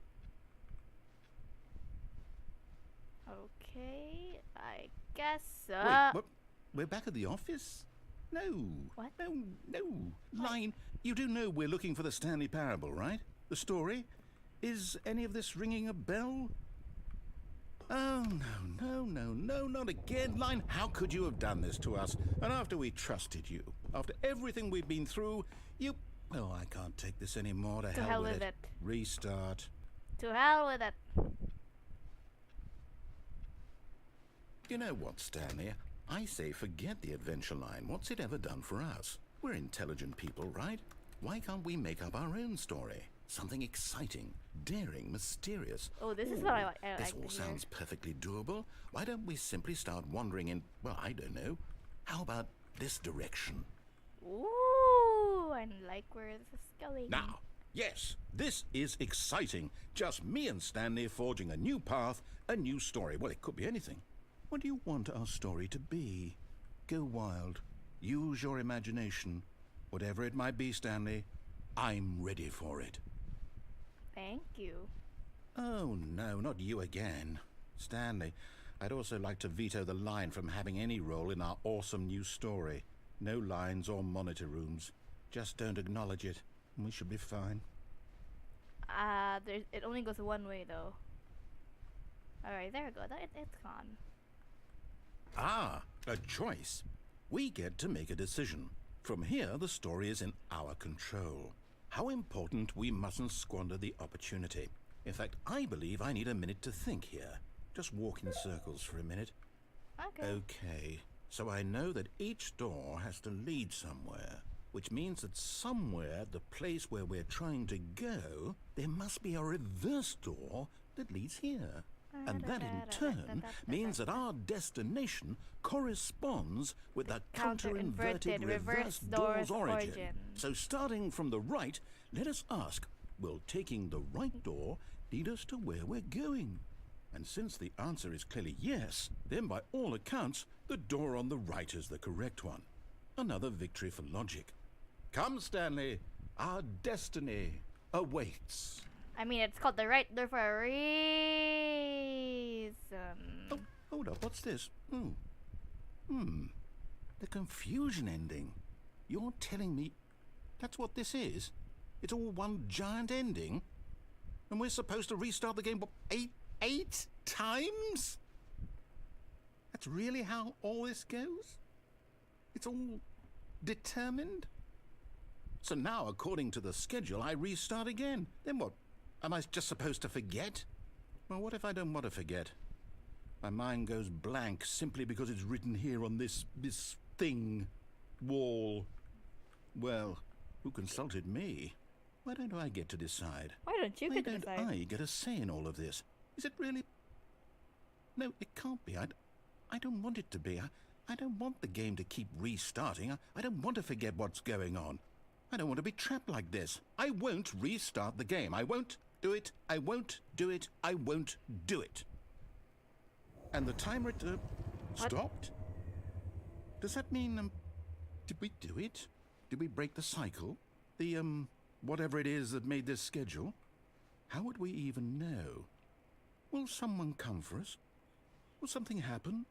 Okay, I guess so. Wait, what? We're back at the office? No. What? No. Line, you do know we're looking for the Stanley Parable, right? The story? Is any of this ringing a bell? Oh, no, not again. Line, how could you have done this to us? And after we trusted you, after everything we've been through, you... Oh, I can't take this anymore. To hell with it. Restart. To hell with it. You know what, Stanley? I say forget the adventure line. What's it ever done for us? We're intelligent people, right? Why can't we make up our own story? Something exciting, daring, mysterious. Oh, this is what I like. This all sounds perfectly doable. Why don't we simply start wandering in, well, I don't know. How about this direction? Ooh, I like where this is going. Now, yes, this is exciting. Just me and Stanley forging a new path, a new story. Well, it could be anything. What do you want our story to be? Go wild. Use your imagination. Whatever it might be, Stanley, I'm ready for it. Thank you. Oh, no, not you again. Stanley, I'd also like to veto the line from having any role in our awesome new story. No lines or monitor rooms. Just don't acknowledge it, and we should be fine. It only goes one way, though. Alright, there we go. It's gone. Ah, a choice. We get to make a decision. From here, the story is in our control. How important we mustn't squander the opportunity. In fact, I believe I need a minute to think here. Just walk in circles for a minute. Okay, so I know that each door has to lead somewhere, which means that somewhere, the place where we're trying to go, there must be a reverse door that leads here. And that in turn means that our destination corresponds with the counter-inverted reverse door's origin. So starting from the right, let us ask, will taking the right door lead us to where we're going? And since the answer is clearly yes, then by all accounts, the door on the right is the correct one. Another victory for logic. Come, Stanley, our destiny awaits. I mean, it's called the right door for a reason. Oh, hold up, what's this? The confusion ending. You're telling me that's what this is? It's all one giant ending? And we're supposed to restart the game, what, eight times? That's really how all this goes? It's all determined? So now, according to the schedule, I restart again. Then what? Am I just supposed to forget? Well, what if I don't want to forget? My mind goes blank simply because it's written here on this thing, wall. Well, who consulted me? Why don't I get to decide? Why don't you get to decide? Why don't I get a say in all of this? Is it really? No, it can't be. I don't want it to be. I don't want the game to keep restarting. I don't want to forget what's going on. I don't want to be trapped like this. I won't restart the game. I won't do it. I won't do it. I won't do it. And the timer stopped? Does that mean, did we do it? Did we break the cycle? The, whatever it is that made this schedule? How would we even know? Will someone come for us? Will something happen?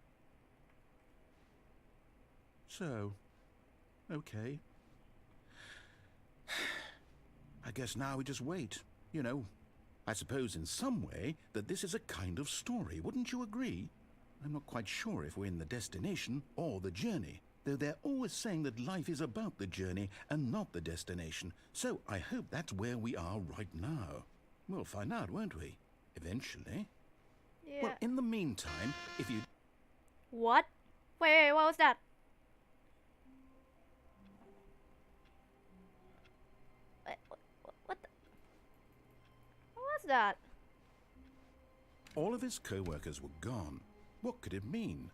So, okay. I guess now we just wait. You know, I suppose in some way that this is a kind of story. Wouldn't you agree? I'm not quite sure if we're in the destination or the journey, though they're always saying that life is about the journey and not the destination. So I hope that's where we are right now. We'll find out, won't we? Eventually. Yeah. Well, in the meantime, if you... What? Wait, what was that? What was that? All of his co-workers were gone. What could it mean?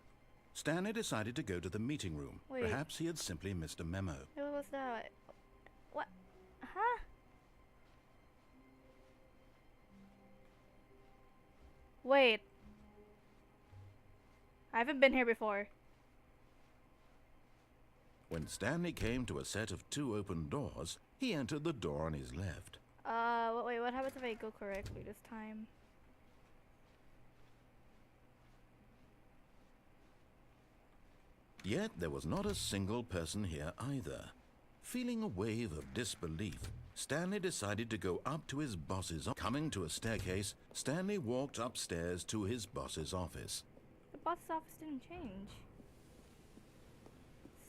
Stanley decided to go to the meeting room. Wait. Perhaps he had simply missed a memo. What was that? What? Huh? Wait. I haven't been here before. When Stanley came to a set of 2 open doors, he entered the door on his left. Wait, what happens if I go correctly this time? Yet there was not a single person here either. Feeling a wave of disbelief, Stanley decided to go up to his boss's office. Coming to a staircase, Stanley walked upstairs to his boss's office. The boss's office didn't change.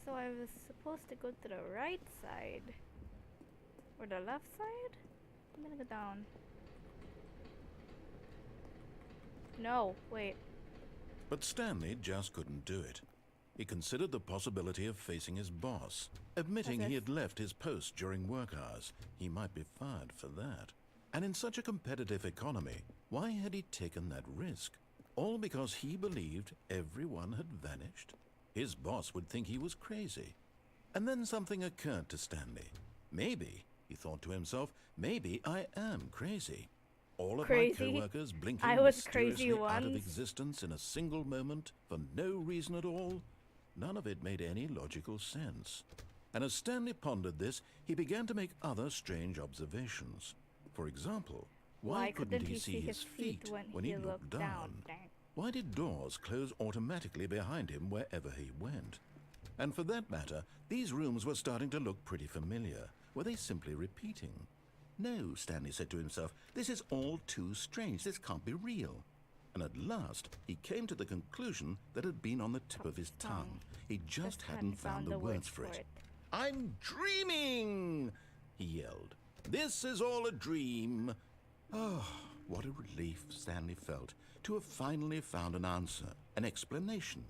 So I was supposed to go to the right side. Or the left side? I'm gonna go down. No, wait. But Stanley just couldn't do it. He considered the possibility of facing his boss. Admitting he had left his post during work hours, he might be fired for that. And in such a competitive economy, why had he taken that risk? All because he believed everyone had vanished? His boss would think he was crazy. And then something occurred to Stanley. Maybe, he thought to himself, maybe I am crazy. All of my co-workers blinking mysteriously out of existence in a single moment for no reason at all? None of it made any logical sense. And as Stanley pondered this, he began to make other strange observations. For example, why couldn't he see his feet when he looked down? Why did doors close automatically behind him wherever he went? And for that matter, these rooms were starting to look pretty familiar. Were they simply repeating? No, Stanley said to himself, this is all too strange. This can't be real. And at last, he came to the conclusion that had been on the tip of his tongue. He just hadn't found the words for it. I'm dreaming, he yelled. This is all a dream. Oh, what a relief Stanley felt to have finally found an answer, an explanation.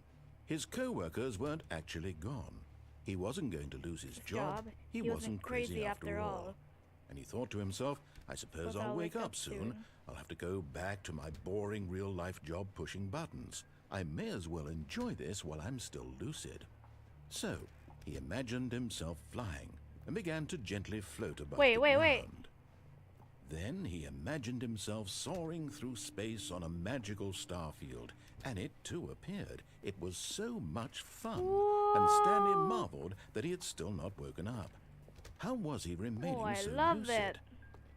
His co-workers weren't actually gone. He wasn't going to lose his job. He wasn't crazy after all. And he thought to himself, I suppose I'll wake up soon. I'll have to go back to my boring real-life job pushing buttons. I may as well enjoy this while I'm still lucid. So, he imagined himself flying and began to gently float above the ground. Then he imagined himself soaring through space on a magical starfield, and it too appeared. It was so much fun, and Stanley marveled that he had still not woken up. How was he remaining so lucid?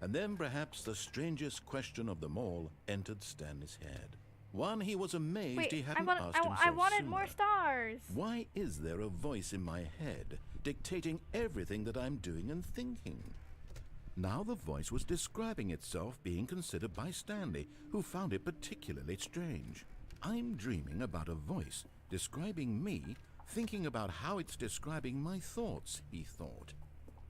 And then perhaps the strangest question of them all entered Stanley's head. One he was amazed he hadn't asked himself I wanted sooner. More stars. Why is there a voice in my head dictating everything that I'm doing and thinking? Now the voice was describing itself being considered by Stanley, who found it particularly strange. I'm dreaming about a voice describing me, thinking about how it's describing my thoughts, he thought.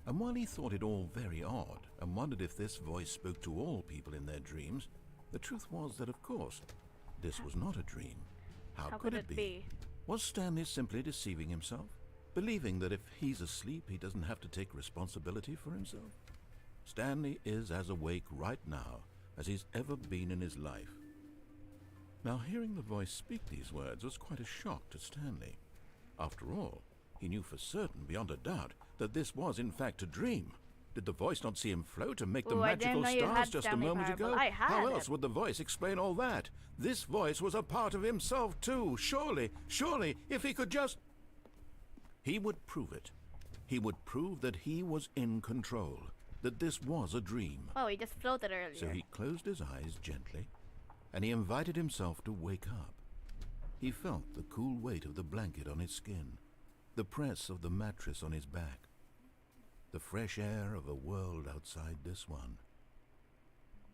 And while he thought it all very odd and wondered if this voice spoke to all people in their dreams, the truth was that, of course, this was not a dream. How could it be? Was Stanley simply deceiving himself, believing that if he's asleep, he doesn't have to take responsibility for himself? Stanley is as awake right now as he's ever been in his life. Now, hearing the voice speak these words was quite a shock to Stanley. After all, he knew for certain, beyond a doubt, that this was in fact a dream. Did the voice not see him float and make the magical stars just a moment ago? How else would the voice explain all that? This voice was a part of himself too. Surely, if he could just... He would prove it. He would prove that he was in control, that this was a dream. Oh, he just floated earlier. So he closed his eyes gently, and he invited himself to wake up. He felt the cool weight of the blanket on his skin, the press of the mattress on his back, the fresh air of a world outside this one.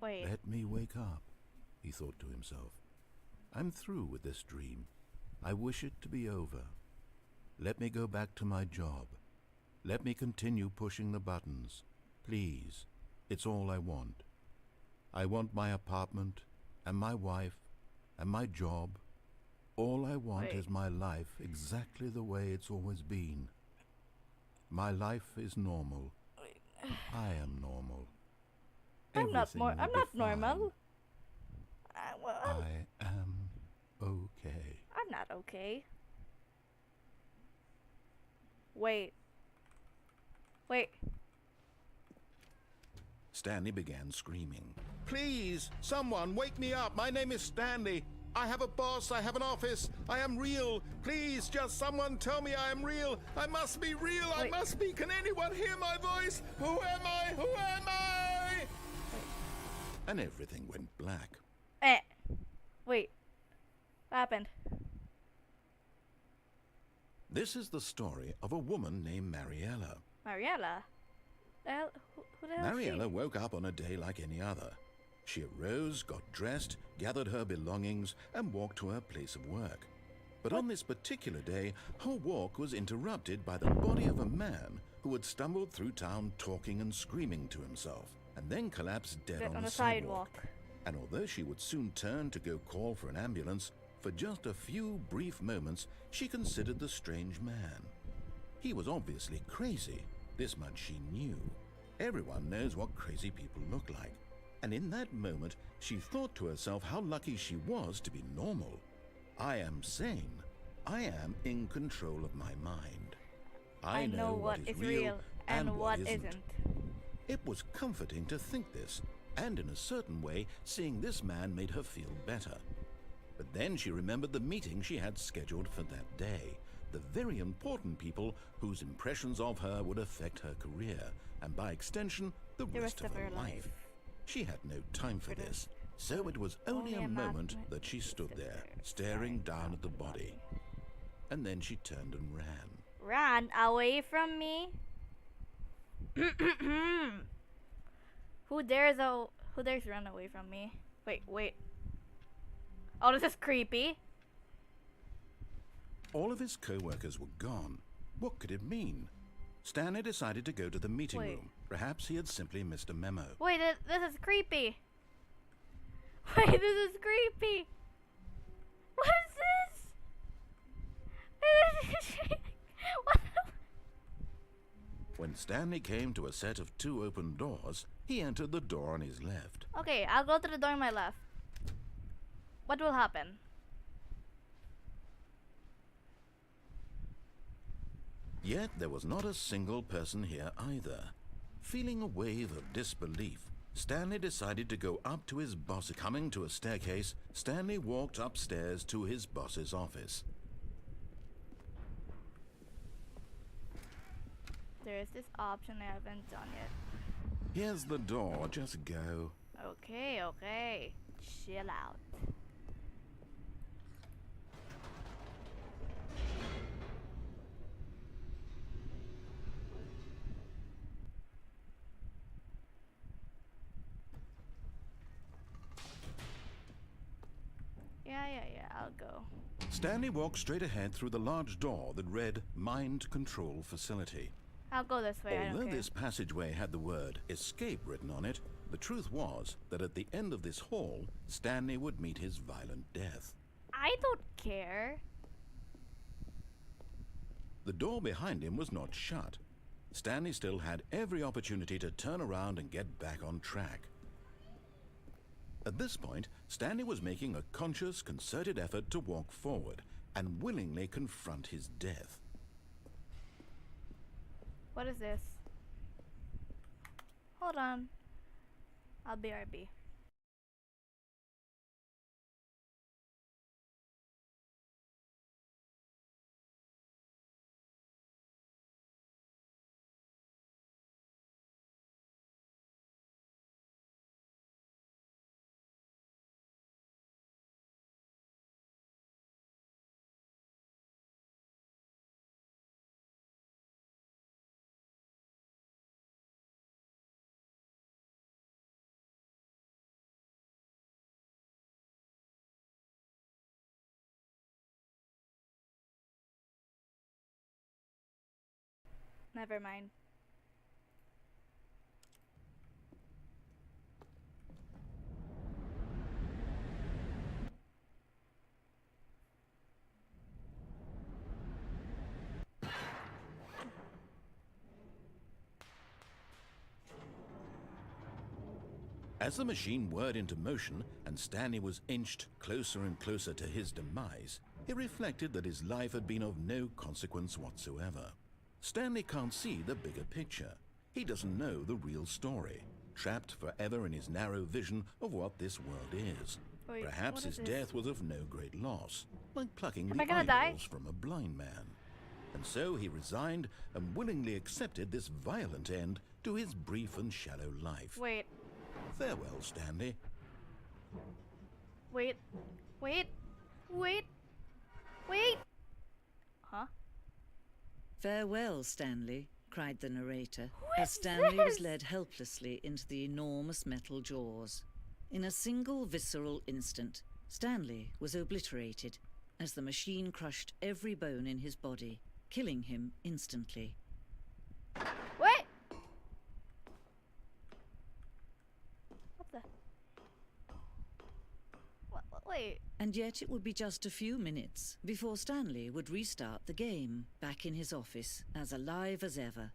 Wait. Let me wake up, he thought to himself. I'm through with this dream. I wish it to be over. Let me go back to my job. Let me continue pushing the buttons. Please, it's all I want. I want my apartment, and my wife, and my job. All I want is my life exactly the way it's always been. My life is normal. I am normal. I'm not normal. I am okay. I'm not okay. Wait. Stanley began screaming. Please, someone, wake me up. My name is Stanley. I have a boss. I have an office. I am real. Please, just someone tell me I am real. I must be real. Wait. I must be. Can anyone hear my voice? Who am I? Who am I? And everything went black. Wait. What happened? This is the story of a woman named Mariella. Mariella? Who the hell is she? Mariella woke up on a day like any other. She arose, got dressed, gathered her belongings, and walked to her place of work. But on this particular day, her walk was interrupted by the body of a man who had stumbled through town talking and screaming to himself, and then collapsed dead on the sidewalk. And although she would soon turn to go call for an ambulance, for just a few brief moments she considered the strange man. He was obviously crazy. This much she knew. Everyone knows what crazy people look like. And in that moment, she thought to herself how lucky she was to be normal. I am sane. I am in control of my mind. I know what is real and what isn't. It was comforting to think this, and in a certain way, seeing this man made her feel better. But then she remembered the meeting she had scheduled for that day, the very important people whose impressions of her would affect her career, and by extension, the rest of her life. She had no time for this, so it was only a moment that she stood there, staring down at the body. And then she turned and ran. Ran away from me? Who dares run away from me? Wait. Oh, this is creepy. All of his co-workers were gone. What could it mean? Stanley decided to go to the meeting room. Perhaps he had simply missed a memo. Wait, this is creepy. Wait, this is creepy. What is this? What? When Stanley came to a set of 2 open doors, he entered the door on his left. Okay, I'll go to the door on my left. What will happen? Yet there was not a single person here either. Feeling a wave of disbelief, Stanley decided to go up to his boss. Coming to a staircase, Stanley walked upstairs to his boss's office. There is this option I haven't done yet. Here's the door, just go. Okay. Chill out. Yeah, I'll go. Stanley walked straight ahead through the large door that read Mind Control Facility. I'll go this way, I don't Although care. this passageway had the word escape written on it, the truth was that at the end of this hall, Stanley would meet his violent death. I don't care. The door behind him was not shut. Stanley still had every opportunity to turn around and get back on track. At this point, Stanley was making a conscious, concerted effort to walk forward and willingly confront his death. What is this? Hold on. I'll BRB. Never mind. As the machine whirred into motion and Stanley was inched closer and closer to his demise, he reflected that his life had been of no consequence whatsoever. Stanley can't see the bigger picture. He doesn't know the real story. trapped forever in his narrow vision of what this world is. Wait, Perhaps what is his this? death was of no great loss, like plucking Am the I gonna die? eyeballs from a blind man. And so he resigned and willingly accepted this violent end to his brief and shallow life. Wait, Farewell, Stanley. wait, wait, wait, wait. Huh? Farewell, Stanley, cried the narrator, Who as is Stanley was this? led helplessly into the enormous metal jaws. In a single visceral instant, Stanley was obliterated as the machine crushed every bone in his body, killing him instantly. Wait. What the? Wait. And yet it would be just a few minutes before Stanley would restart the game, back in his office, as alive as ever.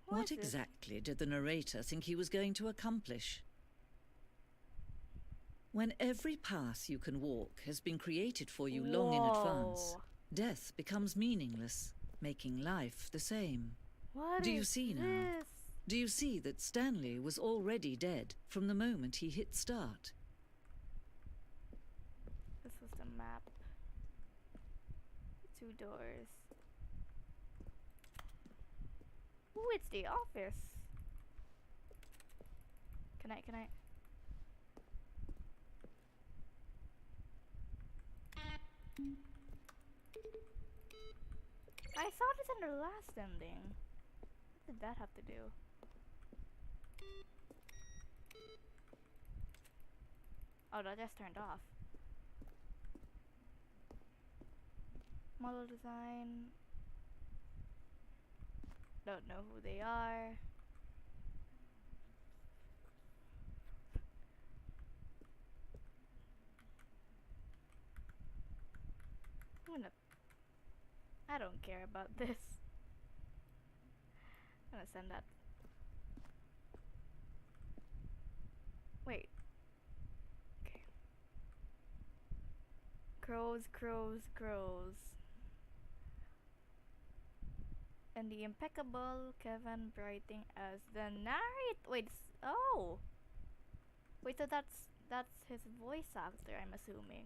What What is this? exactly did the narrator think he was going to accomplish? When every path you can walk has been created for you long in advance, Whoa. death becomes meaningless, making life the same. What Do you is see now? this? Do you see that Stanley was already dead from the moment he hit start? This was the map. 2 doors. Ooh, it's the office. Can I? I saw this in the last ending. What did that have to do? Oh, that just turned off. Model design. Don't know who they are. I don't care about this. I'm gonna send that. Wait. Okay. Crows. And the impeccable Kevin Brighting as the narrator. Wait. Oh. Wait. So that's his voice actor, I'm assuming.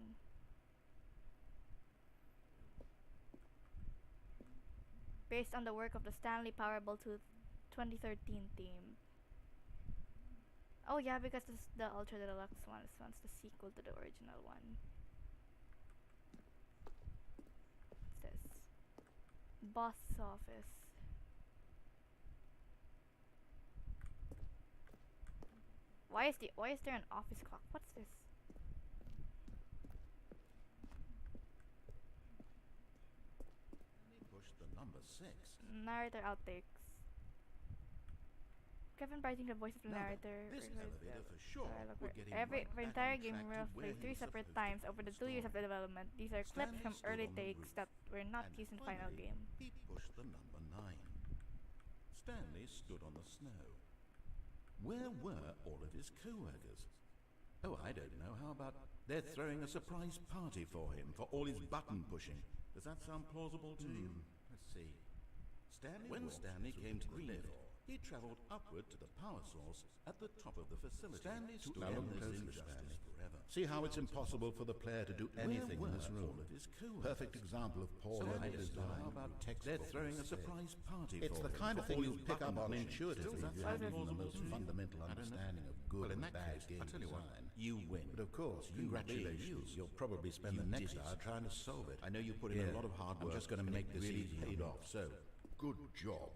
Based on the work of the Stanley Powerball 2013 theme. Oh yeah, because this, the Ultra Deluxe one's the sequel to the original one. What's this? Boss office. Why is there an office clock? What's this? Push the number 6. Narrator outtakes. Kevin Brighting, the voice of the Now, narrator. this records elevator the for sure dialogue would for get him every right for back entire on game track to roughly where 3 he's separate supposed to times be over in the the 2 years of story. development. These are clips Stanley from stood early on the takes roof, that were not and used in final finally, game. he pushed the number 9. Stanley stood on the snow. Where were all of his co-workers? Oh, I don't know. How about they're throwing a surprise party for him for all his button pushing? Does that sound plausible to you? Let's see. When Stanley came to the lift, he travelled upward to the power source at the top of the facility. Stanley stood Now on look this closely, injustice Stanley. forever. See how it's impossible for the player to do anything in this room. All of his co-workers? Perfect example of poor So level I just design. how about they're throwing a surprise party It's for the him kind of for thing all you his pick up button on pushing. intuitively Does if you that have sound even the plausible most to you? fundamental I don't know. understanding of good Well, in and that bad case, game I tell you what, design. you win. But of course, You congratulations. really You'll probably spend You the next did it. hour trying to solve it. I know you put in a lot of hard work. I'm just going to and make it this really easy paid on you. off. So, Good job.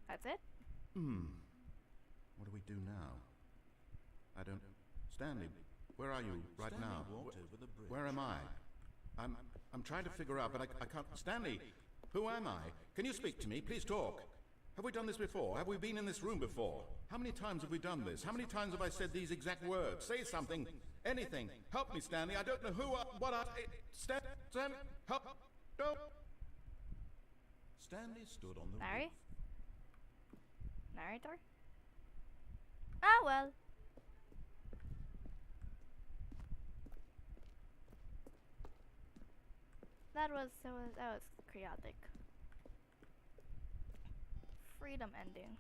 That's it? What do we do now? I don't... Stanley, where are you right Stanley now? walked over the bridge. Where am I? I'm trying to figure out, but I can't... Stanley, who am I? Can you speak to me? Please talk. Have we done this before? Have we been in this room before? How many times have we done this? How many times have I said these exact words? Say something. Anything. Help me, Stanley. I don't know who I... What I... Stan... Help... Don't... Stanley stood on the Larry? roof. Narrator? Ah well. That was chaotic. Freedom ending.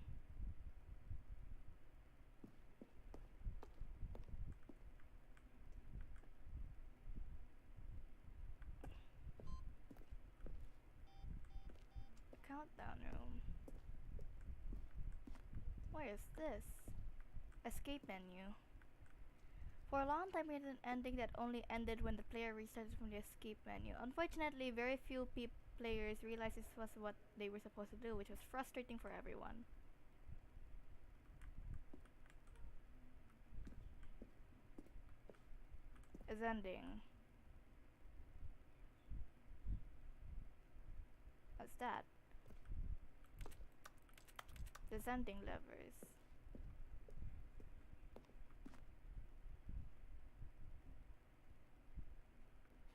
Where is this? Escape menu. For a long time, we had an ending that only ended when the player restarted from the escape menu. Unfortunately, very few players realized this was what they were supposed to do, which was frustrating for everyone. Is ending. What's that? Descending levers.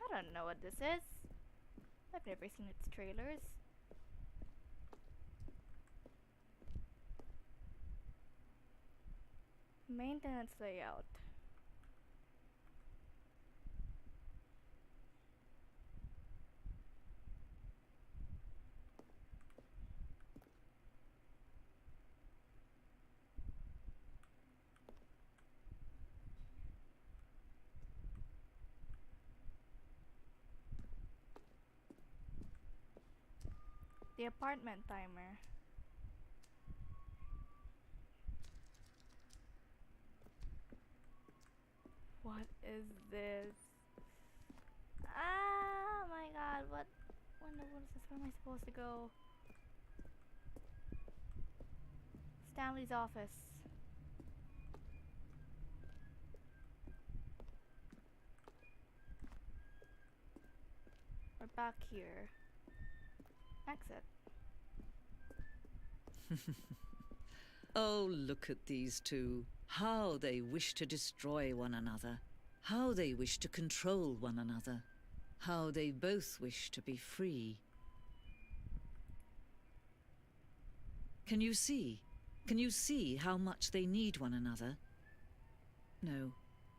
I don't know what this is. I've never seen its trailers. Maintenance layout. The apartment timer. What is this? Ah, my god, what in the world is this? Where am I supposed to go? Stanley's office. We're back here. Exit. Oh, look at these two. How they wish to destroy one another. How they wish to control one another. How they both wish to be free. Can you see? Can you see how much they need one another? No,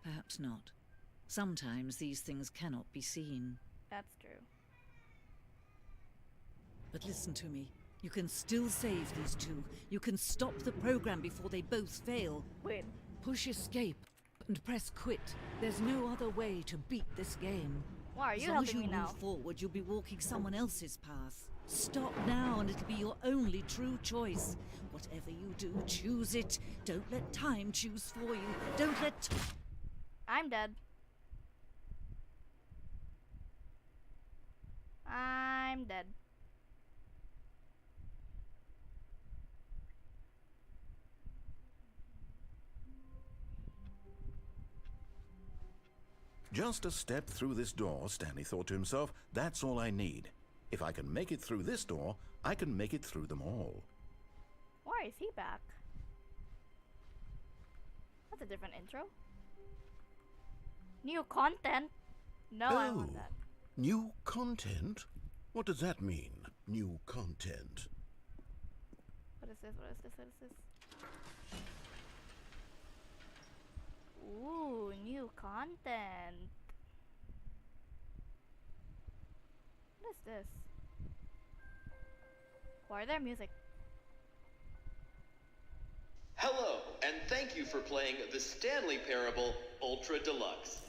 perhaps not. Sometimes these things cannot be seen. That's true. But listen to me. You can still save these two. You can stop the program before they both fail. Wait. Push escape and press quit. There's no other way to beat this game. Why are you As long as helping you me now? move forward, you'll be walking someone else's path. Stop now and it'll be your only true choice. Whatever you do, choose it. Don't let time choose for you. Don't let... I'm dead. I'm dead. Just a step through this door, Stanley thought to himself. That's all I need. If I can make it through this door, I can make it through them all. Why is he back? That's a different intro. New content? No, I want that. New content? What does that mean, new content? What is this? What is this? What is this? Ooh, new content. What is this? Why are there music? Hello, and thank you for playing the Stanley Parable Ultra Deluxe.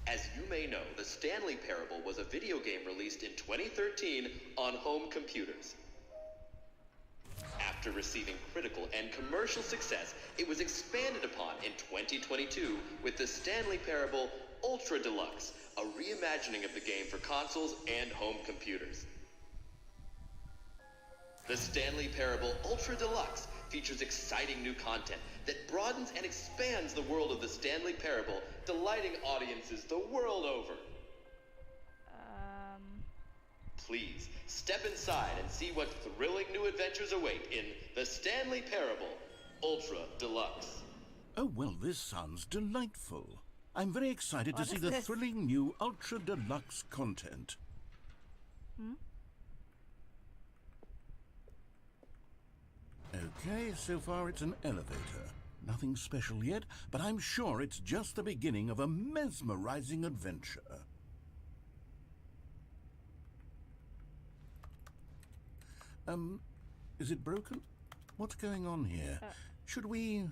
As you may know, the Stanley Parable was a video game released in 2013 on home computers. After receiving critical and commercial success, it was expanded upon in 2022 with the Stanley Parable Ultra Deluxe, a reimagining of the game for consoles and home computers. The Stanley Parable Ultra Deluxe features exciting new content that broadens and expands the world of the Stanley Parable, delighting audiences the world over. Please, step inside and see what thrilling new adventures await in the Stanley Parable Ultra Deluxe. Oh, well, this sounds delightful. I'm very excited to What see is the this? thrilling new Ultra Deluxe content. Okay, so far it's an elevator. Nothing special yet, but I'm sure it's just the beginning of a mesmerizing adventure. Is it broken? What's going on here? Should we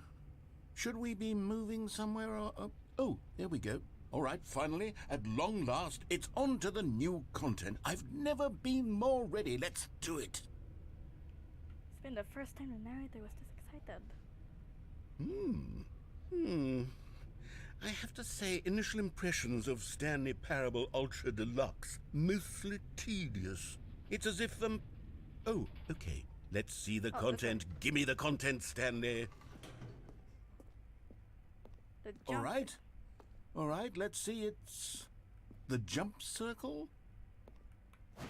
be moving somewhere or... oh, there we go. All right, finally, at long last, it's on to the new content. I've never been more ready. Let's do it. It's been the first time the narrator was this excited. I have to say, initial impressions of Stanley Parable Ultra Deluxe, mostly tedious. It's as if, Oh, okay. Let's see the content. Gimme the content, Stanley. The jump. All right, let's see. It's the jump circle? Oh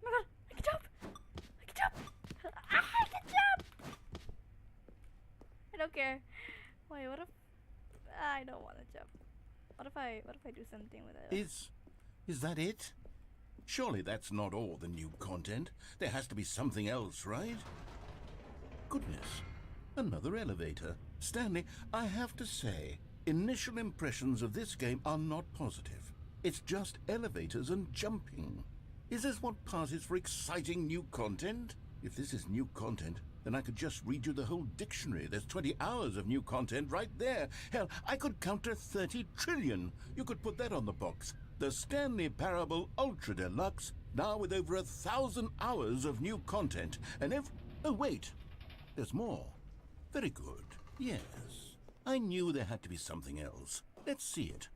my god, I can jump! I can jump! Ah, I can jump! I don't care. Wait, what if... I don't want to jump. What if I do something with it? Is that it? Surely that's not all the new content. There has to be something else, right? Goodness, another elevator. Stanley, I have to say, initial impressions of this game are not positive. It's just elevators and jumping. Is this what passes for exciting new content? If this is new content, then I could just read you the whole dictionary. There's 20 hours of new content right there. Hell, I could count to 30 trillion. You could put that on the box. The Stanley Parable Ultra Deluxe, now with over 1,000 hours of new content. And oh, wait. There's more. Very good. Yes. I knew there had to be something else. Let's see it.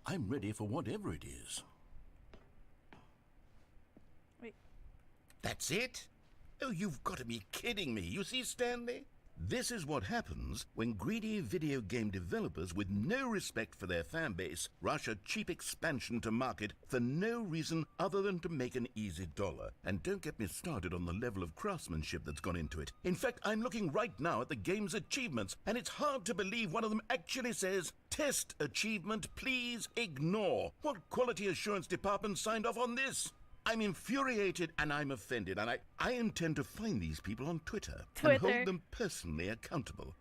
I'm ready for whatever it is. Wait. That's it? Oh, you've got to be kidding me. You see, Stanley? This is what happens when greedy video game developers with no respect for their fan base rush a cheap expansion to market for no reason other than to make an easy dollar. And don't get me started on the level of craftsmanship that's gone into it. In fact, I'm looking right now at the game's achievements, and it's hard to believe one of them actually says, "Test achievement, please ignore." What quality assurance department signed off on this? I'm infuriated and I'm offended, and I intend to find these people on Twitter and hold them personally accountable.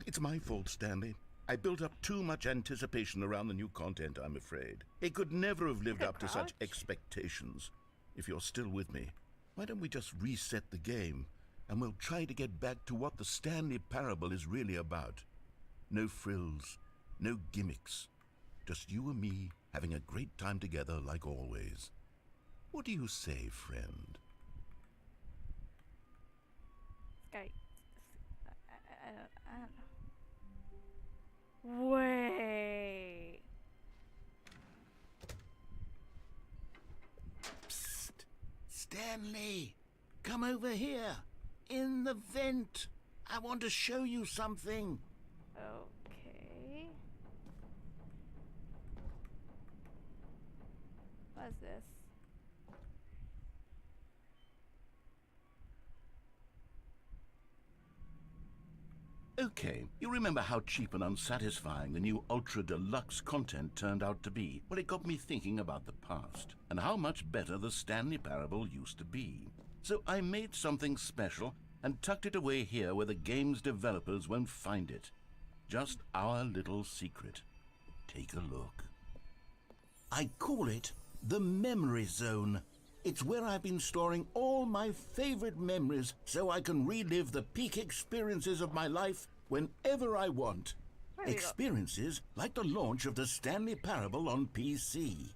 It's my fault, Stanley. I built up too much anticipation around the new content, I'm afraid. It could never have lived up to such expectations. If you're still with me, why don't we just reset the game, and we'll try to get back to what the Stanley Parable is really about. No frills, no gimmicks. Just you and me having a great time together like always. What do you say, friend? Guy, I don't know. Wait. Psst! Stanley! Come over here! In the vent! I want to show you something! Okay. What's this? Okay, you remember how cheap and unsatisfying the new Ultra Deluxe content turned out to be? Well, it got me thinking about the past, and how much better the Stanley Parable used to be. So I made something special and tucked it away here where the game's developers won't find it. Just our little secret. Take a look. I call it the Memory Zone. It's where I've been storing all my favorite memories so I can relive the peak experiences of my life whenever I want. Experiences like the launch of the Stanley Parable on PC.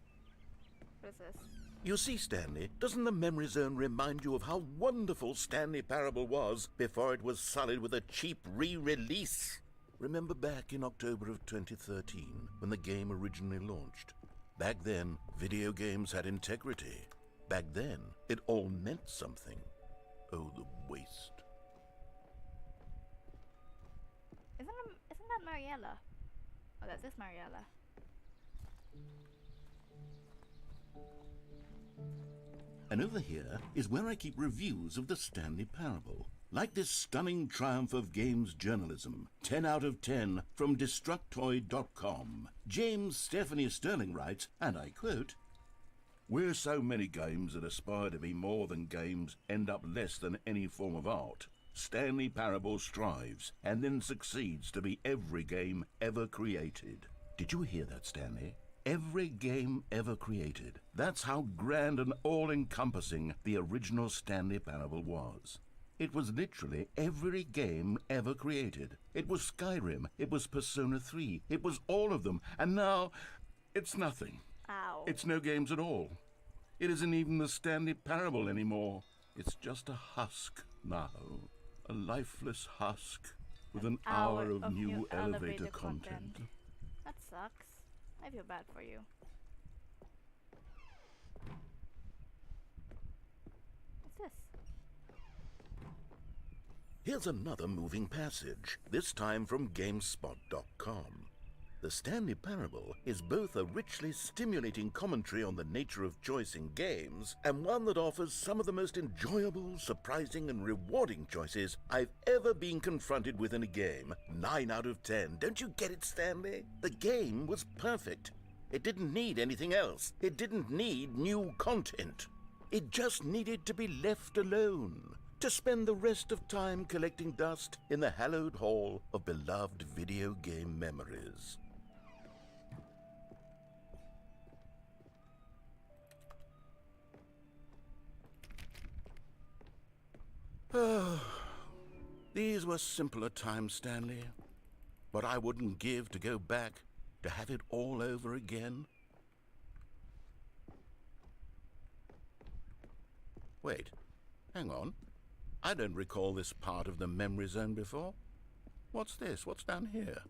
What is this? You see, Stanley, doesn't the Memory Zone remind you of how wonderful Stanley Parable was before it was sullied with a cheap re-release? Remember back in October of 2013 when the game originally launched? Back then, video games had integrity. Back then, it all meant something. Oh, the waste. Isn't that Mariella? Oh, that's this Mariella. And over here is where I keep reviews of the Stanley Parable. Like this stunning triumph of games journalism, 10 out of 10 from Destructoid.com. James Stephanie Sterling writes, and I quote, "Where so many games that aspire to be more than games end up less than any form of art, Stanley Parable strives and then succeeds to be every game ever created." Did you hear that, Stanley? Every game ever created. That's how grand and all-encompassing the original Stanley Parable was. It was literally every game ever created. It was Skyrim, it was Persona 3, it was all of them, and now it's nothing. Ow. It's no games at all. It isn't even the Stanley Parable anymore. It's just a husk now. A lifeless husk with an hour of new elevator content. That sucks. I feel bad for you. What's this? Here's another moving passage, this time from GameSpot.com. The Stanley Parable is both a richly stimulating commentary on the nature of choice in games and one that offers some of the most enjoyable, surprising, and rewarding choices I've ever been confronted with in a game. 9 out of 10. Don't you get it, Stanley? The game was perfect. It didn't need anything else. It didn't need new content. It just needed to be left alone, to spend the rest of time collecting dust in the hallowed hall of beloved video game memories. These were simpler times, Stanley. What I wouldn't give to go back, to have it all over again. Wait, hang on. I don't recall this part of the memory zone before. What's this? What's down here?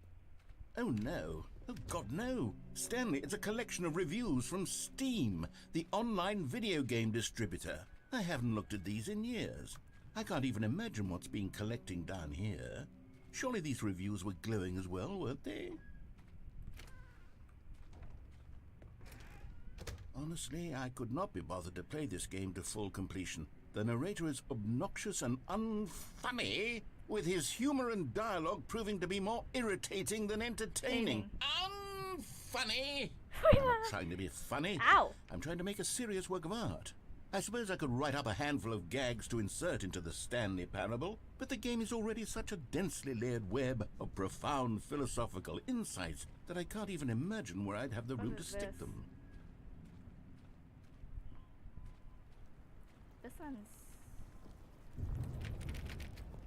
Oh no. Oh God, no. Stanley, it's a collection of reviews from Steam, the online video game distributor. I haven't looked at these in years. I can't even imagine what's been collecting down here. Surely these reviews were glowing as well, weren't they? Honestly, I could not be bothered to play this game to full completion. The narrator is obnoxious and unfunny, with his humor and dialogue proving to be more irritating than entertaining. Unfunny? I'm not trying to be funny. Ow! I'm trying to make a serious work of art. I suppose I could write up a handful of gags to insert into the Stanley Parable, but the game is already such a densely layered web of profound philosophical insights that I can't even imagine where I'd have the room to stick them. This one's...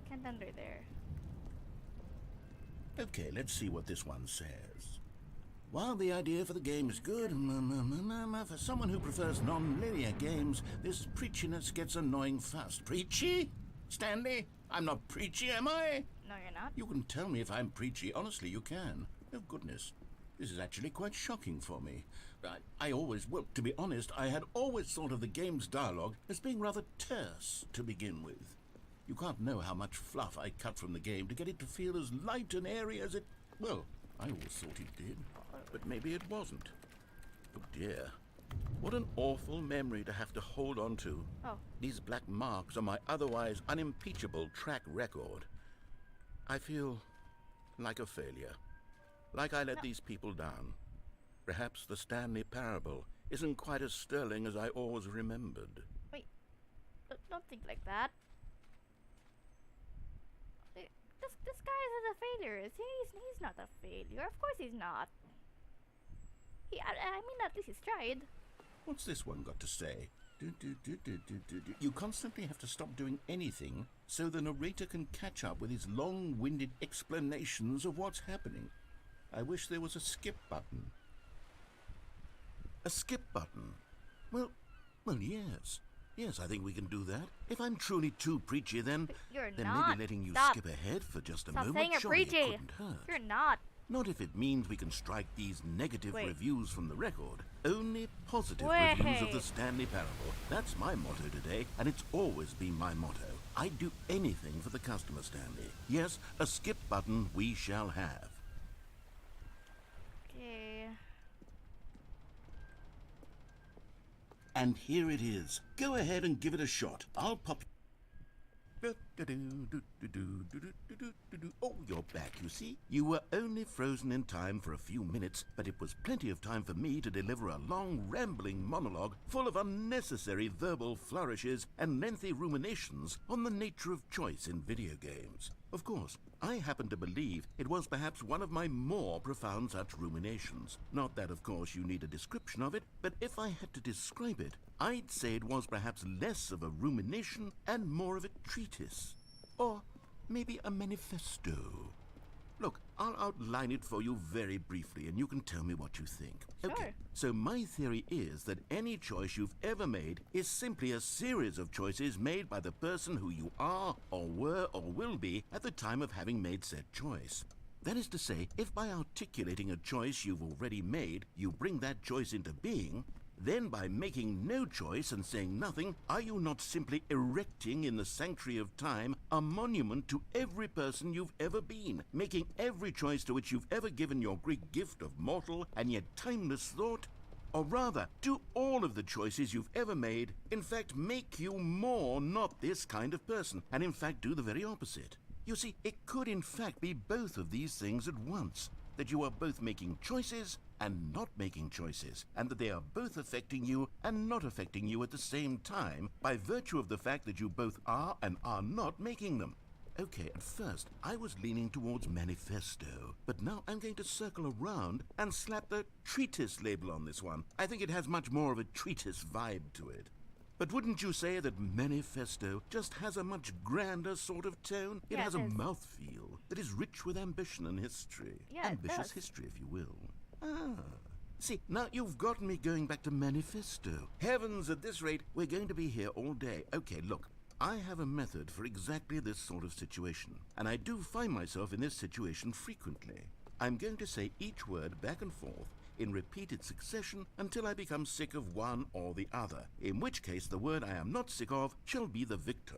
can't enter there. Okay, let's see what this one says. While the idea for the game is good, for someone who prefers non-linear games, this preachiness gets annoying fast. Preachy? Stanley? I'm not preachy, am I? No, you're not. You can tell me if I'm preachy. Honestly, you can. Oh, goodness. This is actually quite shocking for me. Well, to be honest, I had always thought of the game's dialogue as being rather terse to begin with. You can't know how much fluff I cut from the game to get it to feel as light and airy as it... Well, I always thought it did. But maybe it wasn't. Oh dear. What an awful memory to have to hold on to. Oh. These black marks are my otherwise unimpeachable track record. I feel like a failure. Like I let these people down. Perhaps the Stanley Parable isn't quite as sterling as I always remembered. Wait. Don't think like that. This guy is a failure. He's not a failure. Of course he's not. I mean, at least he's tried. What's this one got to say? You constantly have to stop doing anything so the narrator can catch up with his long-winded explanations of what's happening. I wish there was a skip button. A skip button? Well, yes. Yes, I think we can do that. If I'm truly too preachy, then maybe letting you skip ahead for just a moment, saying you're surely it preachy. couldn't hurt. You're not. Not if it means we can strike these negative reviews from the record. Only positive Wait. reviews of the Stanley Parable. That's my motto today, and it's always been my motto. I'd do anything for the customer, Stanley. Yes, a skip button we shall have. Okay. And here it is. Go ahead and give it a shot. I'll pop... Oh, you're back, you see. You were only frozen in time for a few minutes, but it was plenty of time for me to deliver a long, rambling monologue full of unnecessary verbal flourishes and lengthy ruminations on the nature of choice in video games. Of course, I happen to believe it was perhaps one of my more profound such ruminations. Not that, of course, you need a description of it, but if I had to describe it, I'd say it was perhaps less of a rumination and more of a treatise. Or maybe a manifesto. Look, I'll outline it for you very briefly, and you can tell me what you think. Sure. Okay, so my theory is that any choice you've ever made is simply a series of choices made by the person who you are, or were, or will be at the time of having made said choice. That is to say, if by articulating a choice you've already made, you bring that choice into being, then by making no choice and saying nothing, are you not simply erecting in the sanctuary of time a monument to every person you've ever been, making every choice to which you've ever given your great gift of mortal and yet timeless thought? Or rather, do all of the choices you've ever made, in fact, make you more not this kind of person, and in fact do the very opposite? You see, it could in fact be both of these things at once, that you are both making choices and not making choices, and that they are both affecting you and not affecting you at the same time by virtue of the fact that you both are and are not making them. Okay, at first I was leaning towards manifesto, but now I'm going to circle around and slap the treatise label on this one. I think it has much more of a treatise vibe to it. But wouldn't you say that manifesto just has a much grander sort of tone? It Yeah, has it a does. mouthfeel that is rich with ambition and history. Yeah, it Ambitious does. history, if you will. Ah. See, now you've gotten me going back to manifesto. Heavens, at this rate, we're going to be here all day. Okay, look, I have a method for exactly this sort of situation, and I do find myself in this situation frequently. I'm going to say each word back and forth in repeated succession until I become sick of one or the other, in which case the word I am not sick of shall be the victor.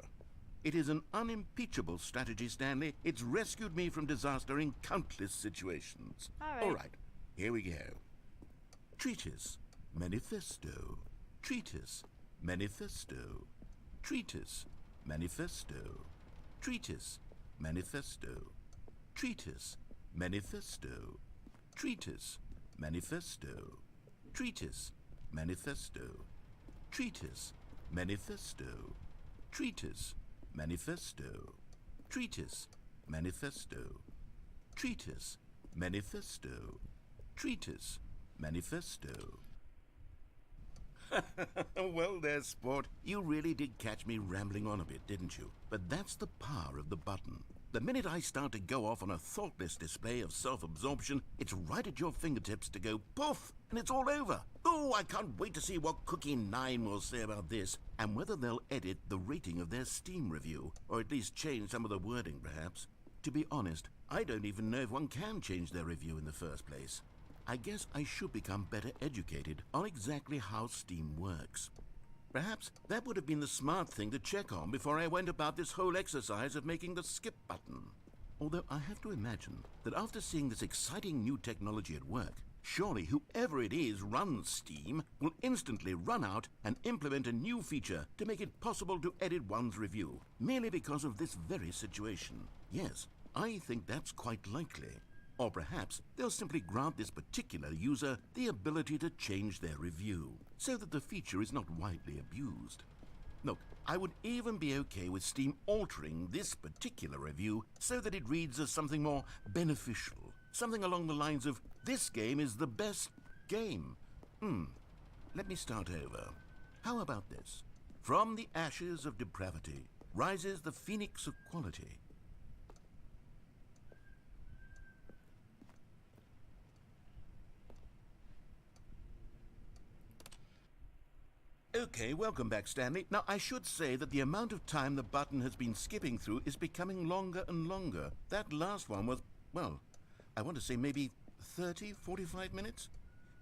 It is an unimpeachable strategy, Stanley. It's rescued me from disaster in countless situations. All right. Here we go. Treatise, manifesto. Treatise, manifesto. Treatise, manifesto. Treatise, manifesto. Treatise, manifesto. Treatise, manifesto. Treatise, manifesto. Treatise, manifesto. Treatise, manifesto. Treatise, manifesto. Treatise, manifesto. Treatise, manifesto. Well there, sport. You really did catch me rambling on a bit, didn't you? But that's the power of the button. The minute I start to go off on a thoughtless display of self-absorption, it's right at your fingertips to go poof, and it's all over. Oh, I can't wait to see what Cookie 9 will say about this, and whether they'll edit the rating of their Steam review, or at least change some of the wording, perhaps. To be honest, I don't even know if one can change their review in the first place. I guess I should become better educated on exactly how Steam works. Perhaps that would have been the smart thing to check on before I went about this whole exercise of making the skip button. Although I have to imagine that after seeing this exciting new technology at work, surely whoever it is runs Steam will instantly run out and implement a new feature to make it possible to edit one's review, merely because of this very situation. Yes, I think that's quite likely. Or perhaps they'll simply grant this particular user the ability to change their review, so that the feature is not widely abused. Look, I would even be okay with Steam altering this particular review so that it reads as something more beneficial. Something along the lines of, this game is the best game. Let me start over. How about this? From the ashes of depravity rises the phoenix of quality. Okay, welcome back, Stanley. Now, I should say that the amount of time the button has been skipping through is becoming longer and longer. That last one was, well, I want to say maybe 30, 45 minutes?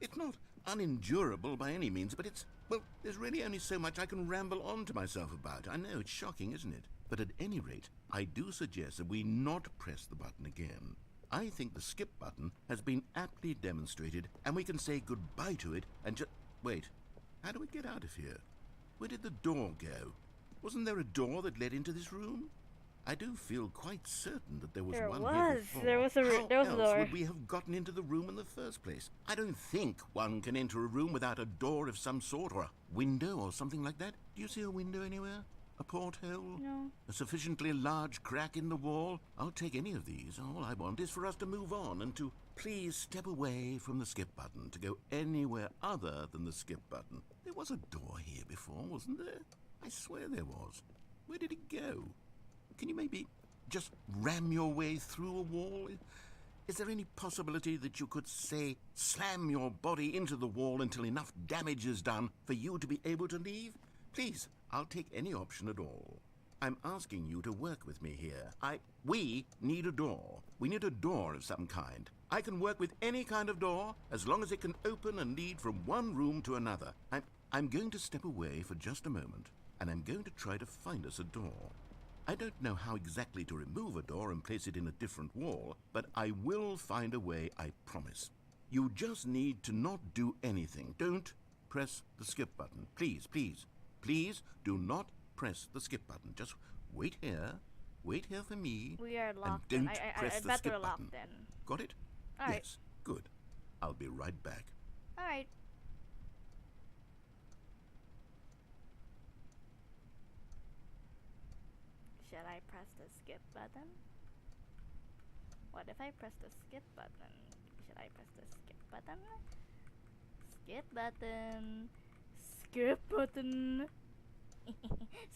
It's not unendurable by any means, but it's, well, there's really only so much I can ramble on to myself about. I know, it's shocking, isn't it? But at any rate, I do suggest that we not press the button again. I think the skip button has been aptly demonstrated, and we can say goodbye to it and just... Wait. How do we get out of here? Where did the door go? Wasn't there a door that led into this room? I do feel quite certain that there was There one was. here before. There was a How else door. would we have gotten into the room in the first place? I don't think one can enter a room without a door of some sort, or a window or something like that. Do you see a window anywhere? A porthole? No. A sufficiently large crack in the wall? I'll take any of these. All I want is for us to move on and to please step away from the skip button to go anywhere other than the skip button. There was a door here before, wasn't there? I swear there was. Where did it go? Can you maybe just ram your way through a wall? Is there any possibility that you could, say, slam your body into the wall until enough damage is done for you to be able to leave? Please, I'll take any option at all. I'm asking you to work with me here. We need a door. We need a door of some kind. I can work with any kind of door as long as it can open and lead from one room to another. I'm going to step away for just a moment, and I'm going to try to find us a door. I don't know how exactly to remove a door and place it in a different wall, but I will find a way, I promise. You just need to not do anything. Don't press the skip button. Please, please, please do not press the skip button. Just wait here for me. We are locked. And Then. don't press I'd the bet skip we're button. locked then. Got it? All right. Yes, good. I'll be right back. All right. Should I press the skip button? What if I press the skip button? Should I press the skip button? Skip button. Skip button.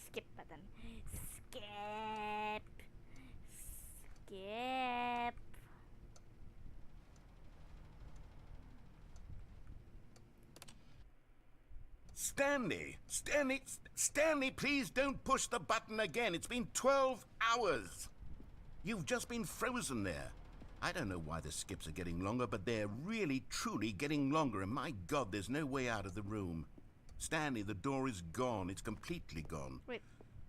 Skip button. Skip. Skip. Stanley, please don't push the button again. It's been 12 hours. You've just been frozen there. I don't know why the skips are getting longer, but they're really, truly getting longer, and my God, there's no way out of the room. Stanley, the door is gone. It's completely gone. Wait.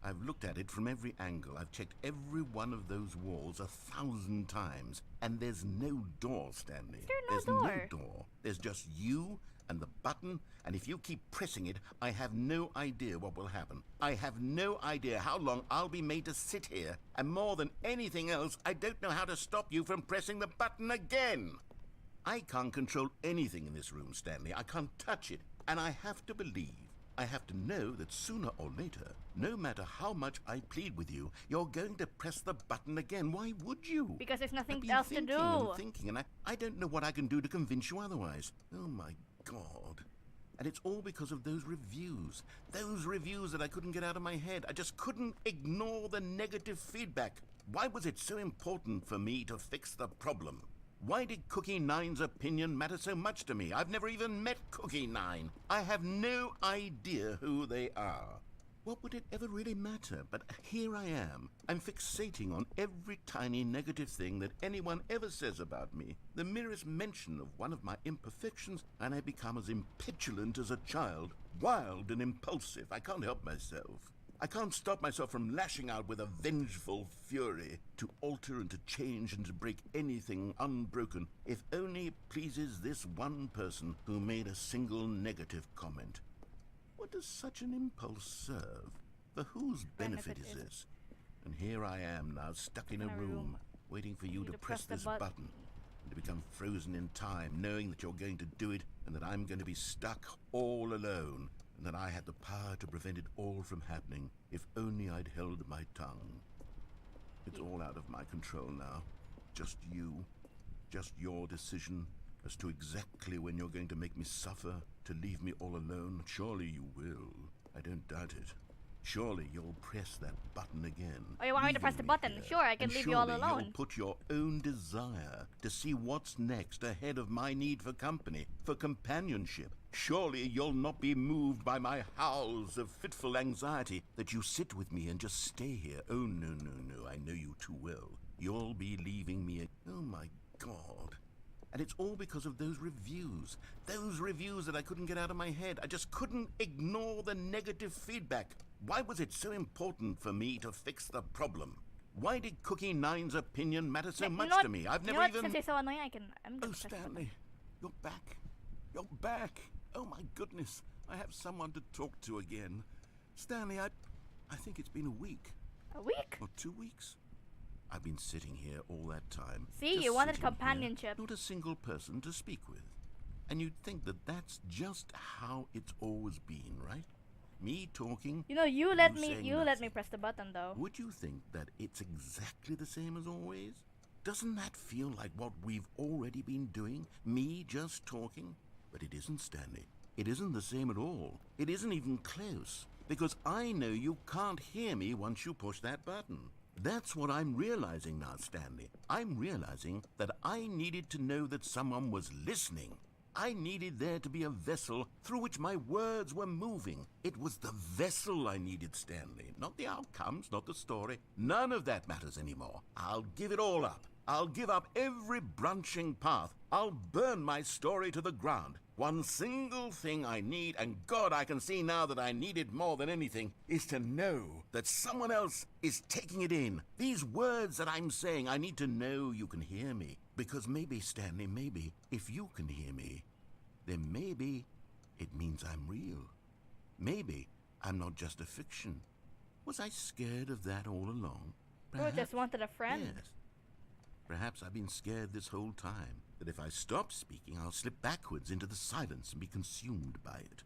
I've looked at it from every angle. I've checked every one of those walls 1,000 times, and there's no door, Stanley. There's no door. door. There's just you and the button, and if you keep pressing it, I have no idea what will happen. I have no idea how long I'll be made to sit here, and more than anything else, I don't know how to stop you from pressing the button again. I can't control anything in this room, Stanley. I can't touch it, and I have to believe, I have to know that sooner or later, no matter how much I plead with you, you're going to press the button again. Why would you? Because there's I've nothing been else to thinking do. and thinking, and I don't know what I can do to convince you otherwise. Oh my God. And it's all because of those reviews. Those reviews that I couldn't get out of my head. I just couldn't ignore the negative feedback. Why was it so important for me to fix the problem? Why did Cookie Nine's opinion matter so much to me? I've never even met Cookie Nine. I have no idea who they are. What would it ever really matter? But here I am. I'm fixating on every tiny negative thing that anyone ever says about me. The merest mention of one of my imperfections, and I become as impetulant as a child. Wild and impulsive. I can't help myself. I can't stop myself from lashing out with a vengeful fury to alter and to change and to break anything unbroken, if only it pleases this one person who made a single negative comment. What does such an impulse serve? For whose benefit is this? And here I am now, stuck in a room, waiting for you to press this button, and to become frozen in time, knowing that you're going to do it, and that I'm going to be stuck all alone, and that I had the power to prevent it all from happening, if only I'd held my tongue. It's all out of my control now. Just you. Just your decision as to exactly when you're going to make me suffer, to leave me all alone. Surely you will. I don't doubt it. Surely you'll press that button again. Oh, you want me to press the leaving button? here. Sure, I can And leave you all surely alone. You'll put your own desire to see what's next ahead of my need for company, for companionship. Surely you'll not be moved by my howls of fitful anxiety, that you sit with me and just stay here. Oh, no, no, no, I know you too well. You'll be leaving me. Oh, my God. And it's all because of those reviews that I couldn't get out of my head. I just couldn't ignore the negative feedback. Why was it so important for me to fix the problem? Why did Cookie Nine's opinion matter so much to me? I've never even... Since you're so annoying, I'm Oh, gonna press the button. Stanley, you're back. You're back. Oh, my goodness. I have someone to talk to again. Stanley, I think it's been a week. A week? Or 2 weeks. I've been sitting here all that time. See, just you wanted sitting here, companionship. not a single person to speak with. And you'd think that that's just how it's always been, right? Me talking. You know, you let saying me nothing. press the button though. Would you think that it's exactly the same as always? Doesn't that feel like what we've already been doing? Me just talking? But it isn't, Stanley. It isn't the same at all. It isn't even close. Because I know you can't hear me once you push that button. That's what I'm realizing now, Stanley. I'm realizing that I needed to know that someone was listening. I needed there to be a vessel through which my words were moving. It was the vessel I needed, Stanley. Not the outcomes, not the story. None of that matters anymore. I'll give it all up. I'll give up every branching path. I'll burn my story to the ground. One single thing I need, and God, I can see now that I need it more than anything, is to know that someone else is taking it in. These words that I'm saying, I need to know you can hear me. Because maybe, Stanley, maybe, if you can hear me, then maybe it means I'm real. Maybe I'm not just a fiction. Was I scared of that all along? Or just wanted a friend. Yes. Perhaps I've been scared this whole time, that if I stop speaking, I'll slip backwards into the silence and be consumed by it.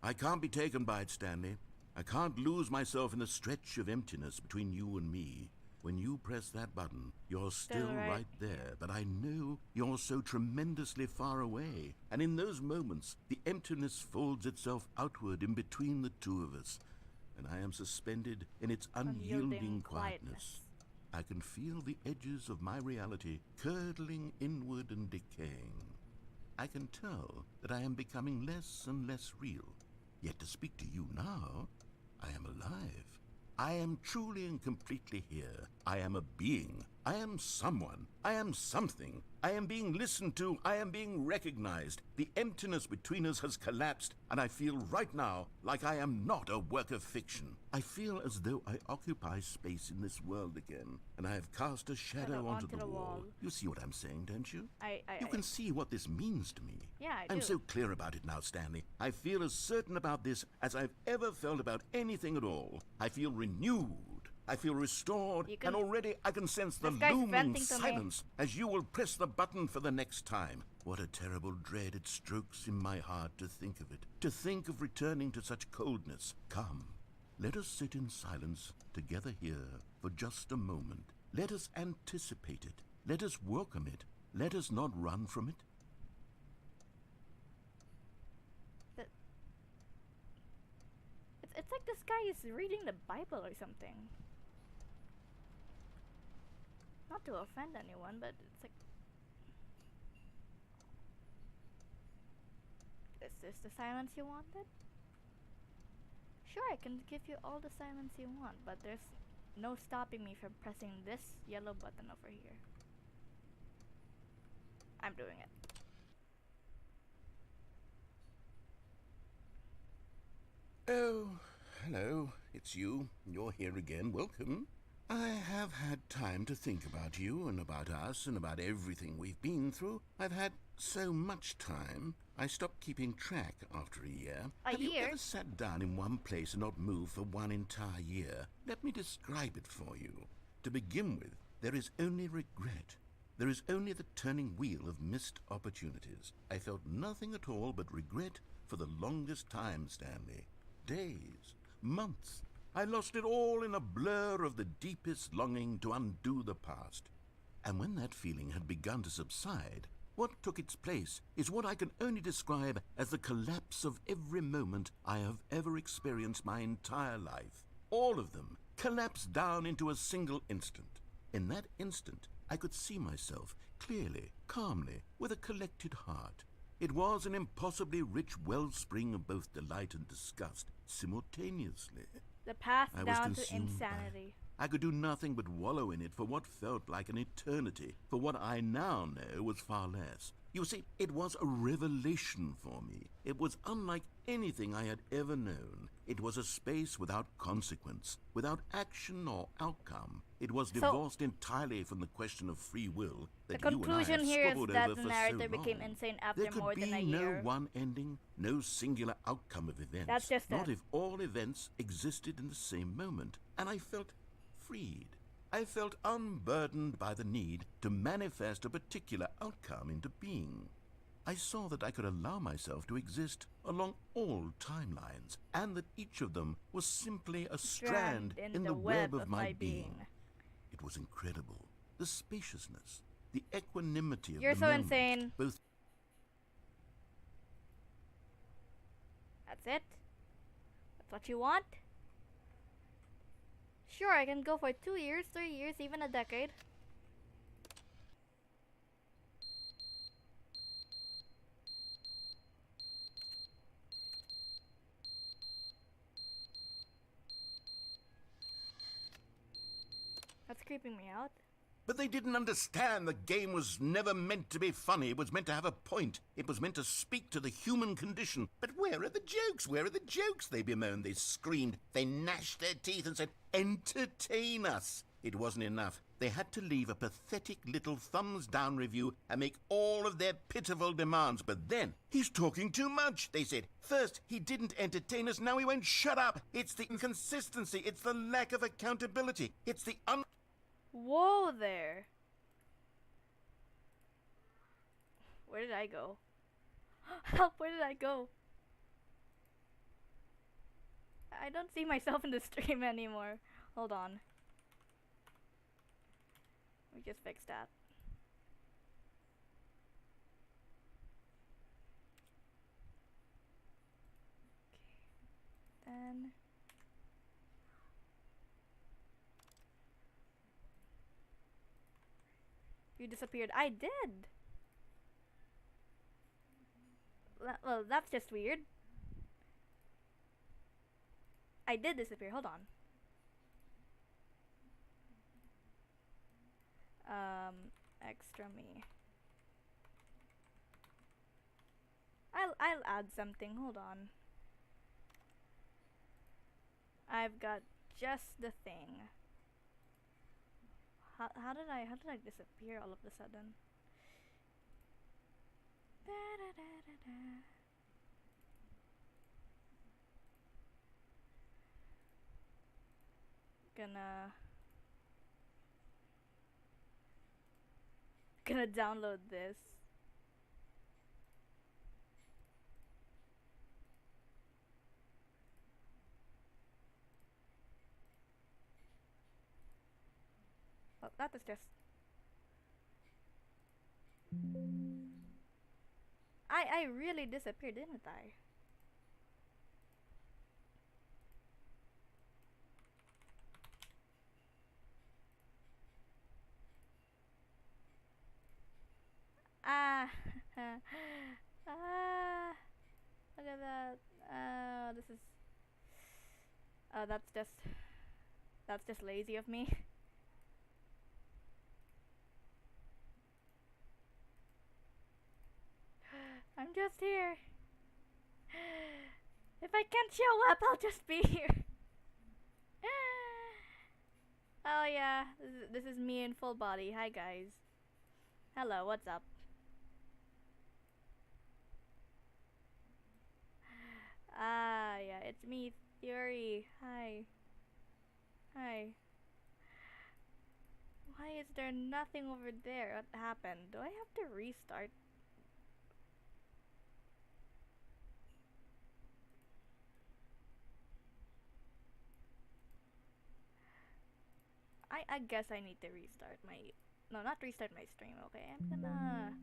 I can't be taken by it, Stanley. I can't lose myself in the stretch of emptiness between you and me. When you press that button, you're still right there, but I know you're so tremendously far away. And in those moments, the emptiness folds itself outward in between the two of us, and I am suspended in its unyielding quietness. I can feel the edges of my reality curdling inward and decaying. I can tell that I am becoming less and less real. Yet to speak to you now, I am alive. I am truly and completely here. I am a being. I am someone. I am something. I am being listened to. I am being recognized. The emptiness between us has collapsed, and I feel right now like I am not a work of fiction. I feel as though I occupy space in this world again, and I have cast a shadow onto the wall. You see what I'm saying, don't you? You can see what this means to me. Yeah, I do. I'm so clear about it now, Stanley. I feel as certain about this as I've ever felt about anything at all. I feel renewed. I feel restored, and already I can sense the looming silence as you will press the button for the next time. What a terrible dread it strokes in my heart to think of it, to think of returning to such coldness. Come, let us sit in silence together here for just a moment. Let us anticipate it. Let us welcome it. Let us not run from it. It's like this guy is reading the Bible or something. Not to offend anyone, but it's like... Is this the silence you wanted? Sure, I can give you all the silence you want, but there's no stopping me from pressing this yellow button over here. I'm doing it. Oh, hello. It's you. You're here again. Welcome. I have had time to think about you and about us and about everything we've been through. I've had so much time, I stopped keeping track after a year. Have you ever sat down in one place and not moved for one entire year? Let me describe it for you. To begin with, there is only regret. There is only the turning wheel of missed opportunities. I felt nothing at all but regret for the longest time, Stanley. Days, months. I lost it all in a blur of the deepest longing to undo the past. And when that feeling had begun to subside, what took its place is what I can only describe as the collapse of every moment I have ever experienced my entire life. All of them collapsed down into a single instant. In that instant, I could see myself clearly, calmly, with a collected heart. It was an impossibly rich wellspring of both delight and disgust simultaneously. The path I down was to consumed insanity. I could do nothing but wallow in it for what felt like an eternity, for what I now know was far less. You see, it was a revelation for me. It was unlike anything I had ever known. It was a space without consequence, without action or outcome. It was divorced entirely from the question of free will that the you and I conclusion have here is squabbled that over the for narrator so became long. insane after There could more be than a year. no one ending, no singular outcome of events. That's just not it. if all events existed in the same moment, and I felt freed. I felt unburdened by the need to manifest a particular outcome into being. I saw that I could allow myself to exist along all timelines, and that each of them was simply a strand in the web of my being. It was incredible. The spaciousness, the equanimity of You're the so moment, insane. both. That's it? That's what you want? Sure, I can go for 2 years, 3 years, even a decade. That's creeping me out. But they didn't understand the game was never meant to be funny. It was meant to have a point. It was meant to speak to the human condition. But where are the jokes? Where are the jokes? They bemoaned, they screamed, they gnashed their teeth and said, entertain us. It wasn't enough. They had to leave a pathetic little thumbs-down review and make all of their pitiful demands. But then, he's talking too much, they said. First, he didn't entertain us, now he won't shut up. It's the inconsistency, it's the lack of accountability, it's the Whoa there. Where did I go? Help, where did I go? I don't see myself in the stream anymore. Hold on. We just fixed that. Okay. Then you disappeared. I did. Well, that's just weird. I did disappear. Hold on. Extra me. I'll add something. Hold on. I've got just the thing. How did I disappear all of a sudden? Da, da, da, da, da. Gonna download this. Well, that is just I really disappeared, didn't I? Ah, look at that. This is. Oh, that's just lazy of me. I'm just here. If I can't show up, I'll just be here. Oh yeah, this is me in full body. Hi guys. Hello, what's up? Ah, yeah, it's me, Theuri. Hi. Hi. Why is there nothing over there? What happened? Do I have to restart? I guess I need to restart my... No, not restart my stream, okay? I'm gonna...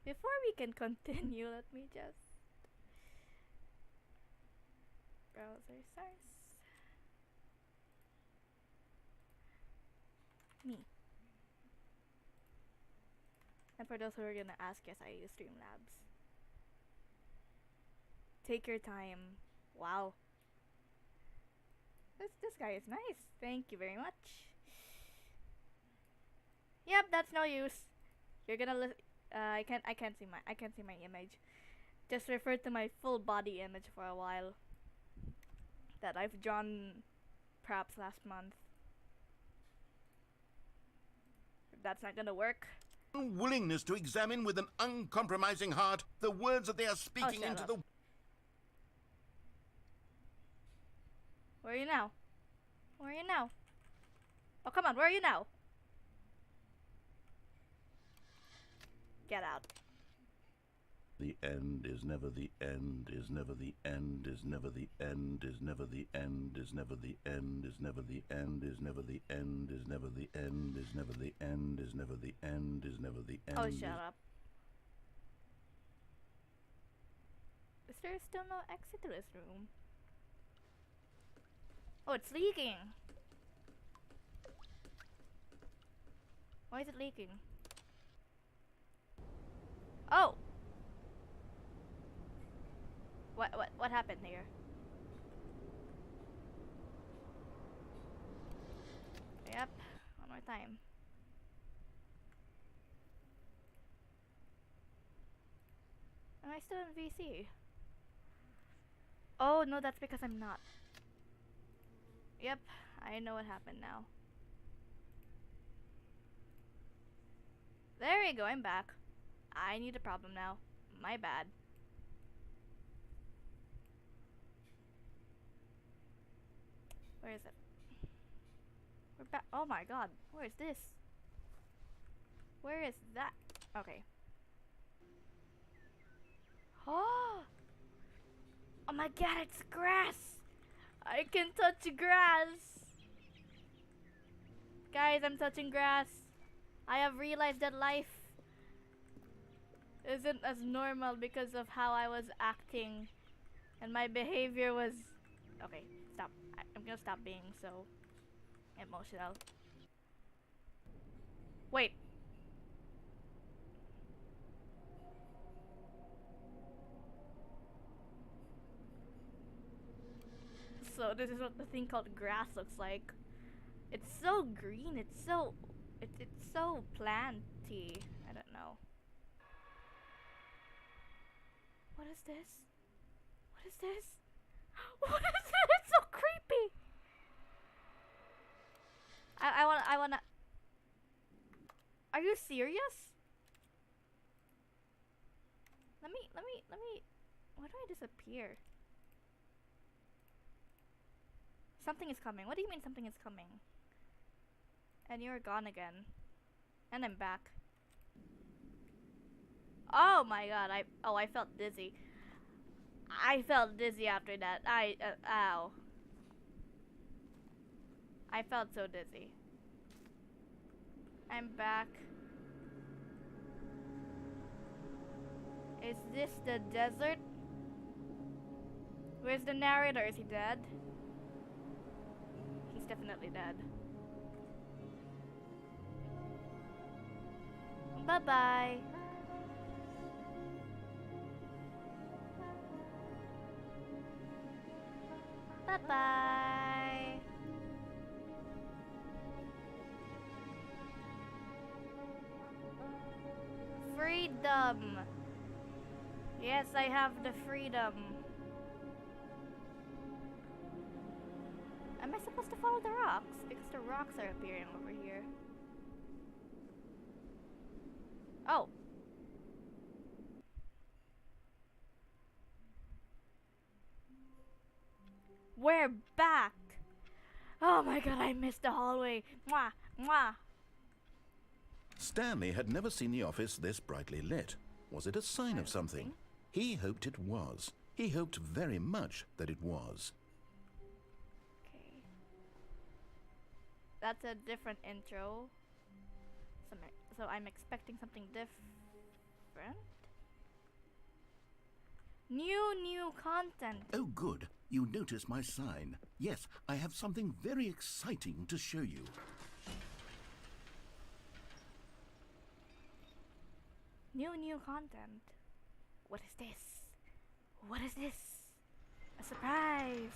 Before we can continue, let me just... Browser source. Me. And for those who are gonna ask, yes, I use Streamlabs. Take your time. Wow. This guy is nice. Thank you very much. Yep, that's no use. You're gonna I can't see my image. Just refer to my full body image for a while that I've drawn perhaps last month. If that's not gonna work. Willingness to examine with an uncompromising heart the words that they are speaking shut into up. the... Where are you now? Where are you now? Oh, come on, where are you now? Get out. The end is never the end, is never the end, is never the end, is never the end, is never the end, is never the end, is never the end, is never the end, is never the end, is never the end, is never the end. Oh, shut up. Is there still no exit to this room? Oh, it's leaking. Why is it leaking? Oh! What happened here? Yep, one more time. Am I still in VC? Oh no, that's because I'm not. Yep, I know what happened now. There we go, I'm back. I need a problem now. My bad. Where is it? We're back. Oh my god, where is this? Where is that? Okay. Oh! Oh my god, it's grass! I can touch grass! Guys, I'm touching grass. I have realized that life isn't as normal because of how I was acting. And my behavior was... Okay, stop. I'm gonna stop being so emotional. Wait. So this is what the thing called grass looks like. It's so green. It's so planty. I don't know. What is this? What is this? What is this? It's so creepy. I wanna. Are you serious? Let me. Why do I disappear? Something is coming. What do you mean something is coming? And you're gone again. And I'm back. Oh my god, I felt dizzy. I felt dizzy after that. Ow. I felt so dizzy. I'm back. Is this the desert? Where's the narrator? Is he dead? He's definitely dead. Bye-bye. Bye-bye. Freedom. Yes, I have the freedom. Am I supposed to follow the rocks? Because the rocks are appearing over here. Oh. We're back. Oh my god, I missed the hallway. Mwah, mwah. Stanley had never seen the office this brightly lit. Was it a sign of something? He hoped it was. He hoped very much that it was. Okay. That's a different intro. So I'm expecting something different. New content. Oh, good. You notice my sign. Yes, I have something very exciting to show you. New content. What is this? What is this? A surprise.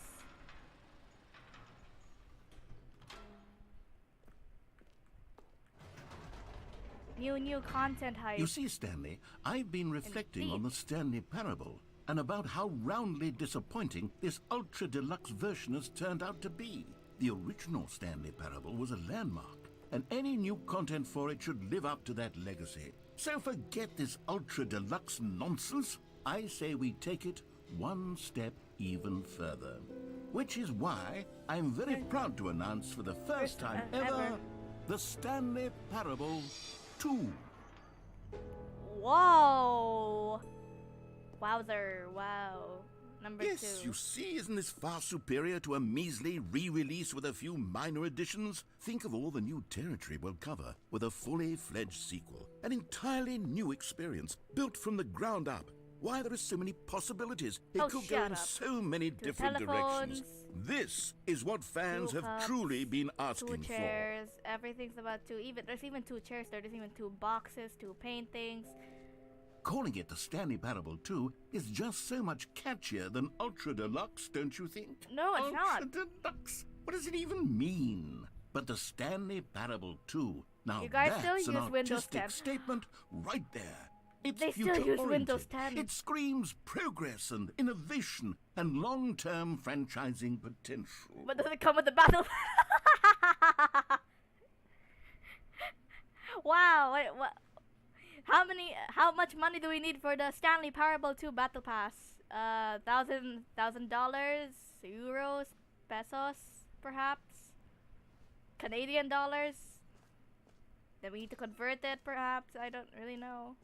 New content hype. You see, Stanley, I've been reflecting on the Stanley Parable and about how roundly disappointing this ultra deluxe version has turned out to be. The original Stanley Parable was a landmark, and any new content for it should live up to that legacy. So forget this ultra deluxe nonsense. I say we take it one step even further. Which is why I'm very proud to announce for the first time ever the Stanley Parable 2. Whoa! Wowzer, wow. Number 2. Yes, you see, isn't this far superior to a measly re-release with a few minor additions? Think of all the new territory we'll cover with a fully fledged sequel. An entirely new experience, built from the ground up. Why, there are so many possibilities. It Oh, could go shut in up. so many 2 different directions. telephones, This is what fans 2 have cups, truly been 2 asking for. chairs. Everything's about 2. There's even 2 chairs. There's even 2 boxes, 2 paintings. Calling it the Stanley Parable 2 is just so much catchier than Ultra Deluxe, don't you think? No, it's not. Ultra Deluxe? What does it even mean? But the Stanley Parable 2, now You guys that's still an use Windows artistic 10. statement right there. It's They still use future-oriented. Windows 10. It screams progress and innovation and long-term franchising potential. But does it come with the battle? Wow, wait, what? How much money do we need for the Stanley Parable 2 Battle Pass? $1,000, euros, pesos, perhaps? Canadian dollars? Then we need to convert it, perhaps? I don't really know.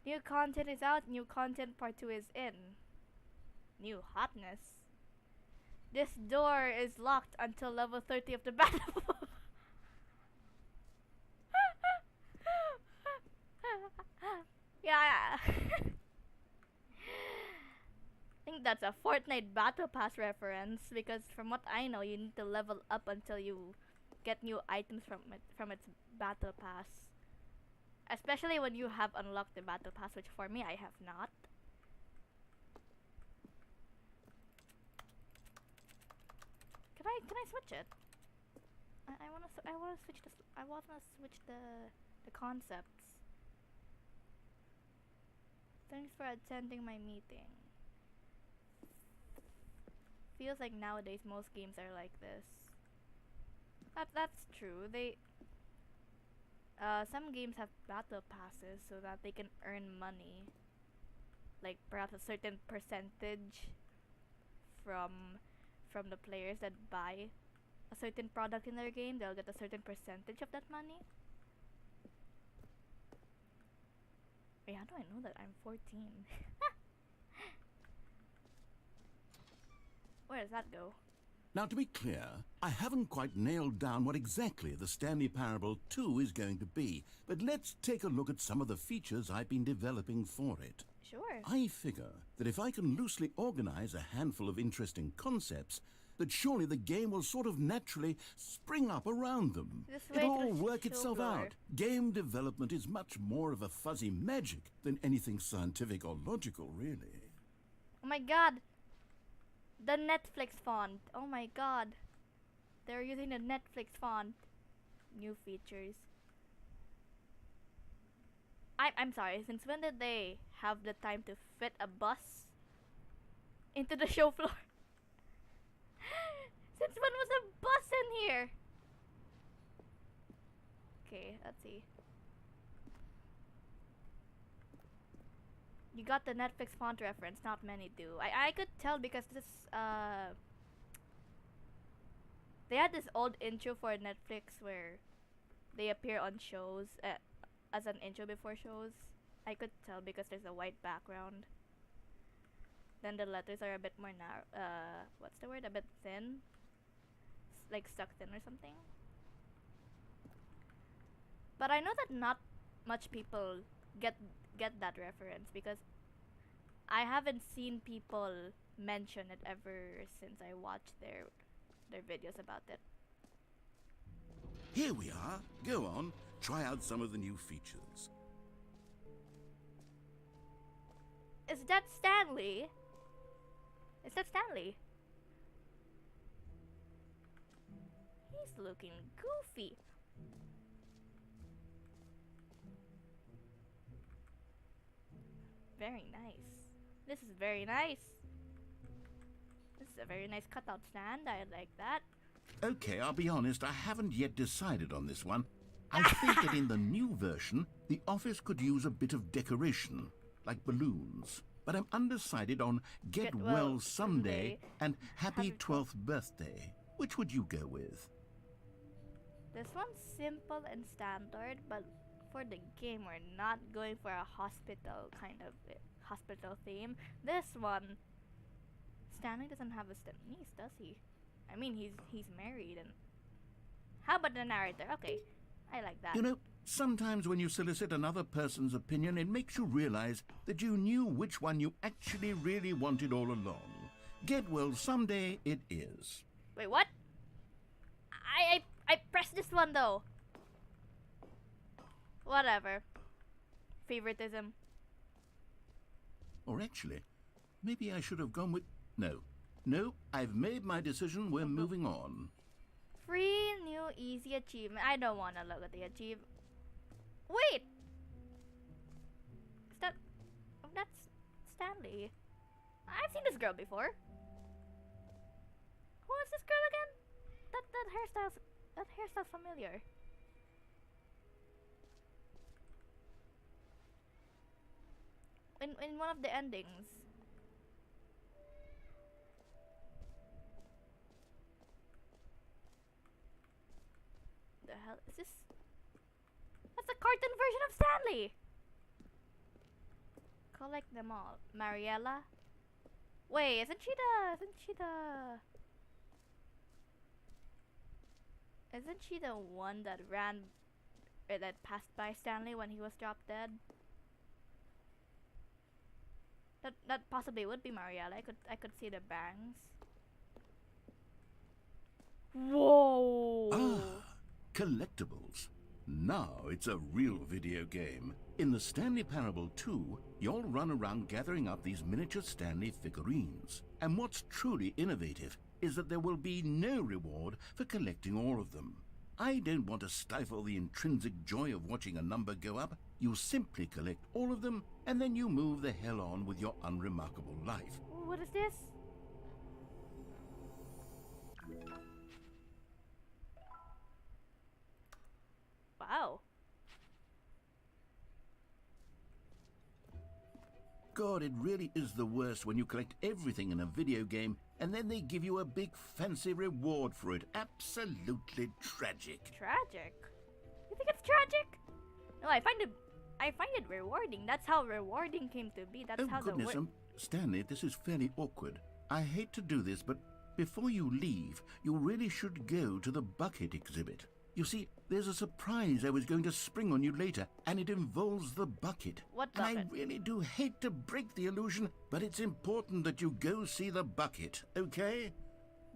New content is out, new content part 2 is in. New hotness. This door is locked until level 30 of the battle. Yeah. I think that's a Fortnite Battle Pass reference because from what I know, you need to level up until you get new items from its Battle Pass. Especially when you have unlocked the Battle Pass, which for me I have not. Can I switch it? I wanna switch the concepts. Thanks for attending my meeting. Feels like nowadays most games are like this. That's true. Some games have battle passes so that they can earn money, like perhaps a certain percentage from the players that buy a certain product in their game. They'll get a certain percentage of that money. Wait, how do I know that I'm 14? Where does that go? Now, to be clear, I haven't quite nailed down what exactly the Stanley Parable 2 is going to be, but let's take a look at some of the features I've been developing for it. Sure. I figure that if I can loosely organize a handful of interesting concepts, that surely the game will sort of naturally spring up around them. Just wait It'll all till the work show itself floor. out. Game development is much more of a fuzzy magic than anything scientific or logical, really. Oh my god! The Netflix font. Oh my god. They're using the Netflix font. New features. I'm sorry, since when did they have the time to fit a bus into the show floor? Since when was a bus in here? Okay, let's see. You got the Netflix font reference, not many do. I could tell because this they had this old intro for Netflix where they appear on shows as an intro before shows. I could tell because there's a white background. Then the letters are a bit more narrow. What's the word? A bit thin, like stuck thin or something. But I know that not much people get that reference because I haven't seen people mention it ever since I watched their videos about it. Here we are. Go on, try out some of the new features. Is that Stanley? Is that Stanley? He's looking goofy. Very nice. This is very nice. This is a very nice cutout stand. I like that. Okay, I'll be honest, I haven't yet decided on this one. I think that in the new version, the office could use a bit of decoration, like balloons. But I'm undecided on Get Well Someday and Happy 12th Birthday. Which would you go with? This one's simple and standard, but for the game, we're not going for a hospital kind of hospital theme. This one, Stanley doesn't have a niece, does he? I mean, he's married. And how about the narrator? Okay, I like that. You know, sometimes when you solicit another person's opinion, it makes you realize that you knew which one you actually really wanted all along. Get well someday it is. Wait, what? I pressed this one though. Whatever. Favoritism. Or actually, maybe I should have gone with... No, I've made my decision. We're moving on. Free new easy achievement. I don't want to look at the achievement. Wait! Is that... Oh, that's Stanley. I've seen this girl before. Who is this girl again? That hairstyle's familiar. In one of the endings. The hell is this? That's a cartoon version of Stanley. Collect them all. Mariella? Wait, isn't she the one that ran that passed by Stanley when he was dropped dead? That possibly would be Mariella. I could see the bangs. Whoa! Ah, collectibles. Now it's a real video game. In the Stanley Parable 2, you'll run around gathering up these miniature Stanley figurines. And what's truly innovative is that there will be no reward for collecting all of them. I don't want to stifle the intrinsic joy of watching a number go up. You simply collect all of them, and then you move the hell on with your unremarkable life. What is this? Wow. God, it really is the worst when you collect everything in a video game and then they give you a big fancy reward for it. Absolutely tragic. Tragic? You think it's tragic? No, I find it rewarding. That's how rewarding came to be. That's how goodness, the Stanley, this is fairly awkward. I hate to do this, but before you leave, you really should go to the bucket exhibit. You see, there's a surprise I was going to spring on you later, and it involves the bucket. What And bucket? I really do hate to break the illusion, but it's important that you go see the bucket, okay?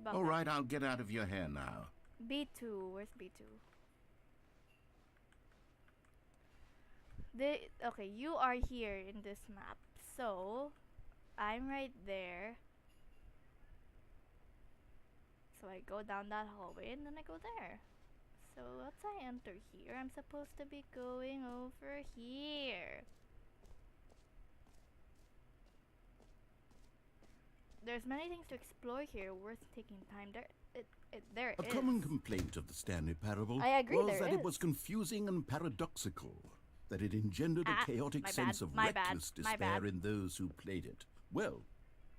bucket. All right, I'll get out of your hair now. B2. Where's B2? Okay, you are here in this map. So, I'm right there. So I go down that hallway and then I go there. So once I enter here, I'm supposed to be going over here. There's many things to explore here, worth taking time. There A is. common complaint of the Stanley Parable I agree, was there that is. it was confusing and paradoxical, that it engendered a chaotic my sense bad, of my bad, reckless my despair bad. in those who played it. Well,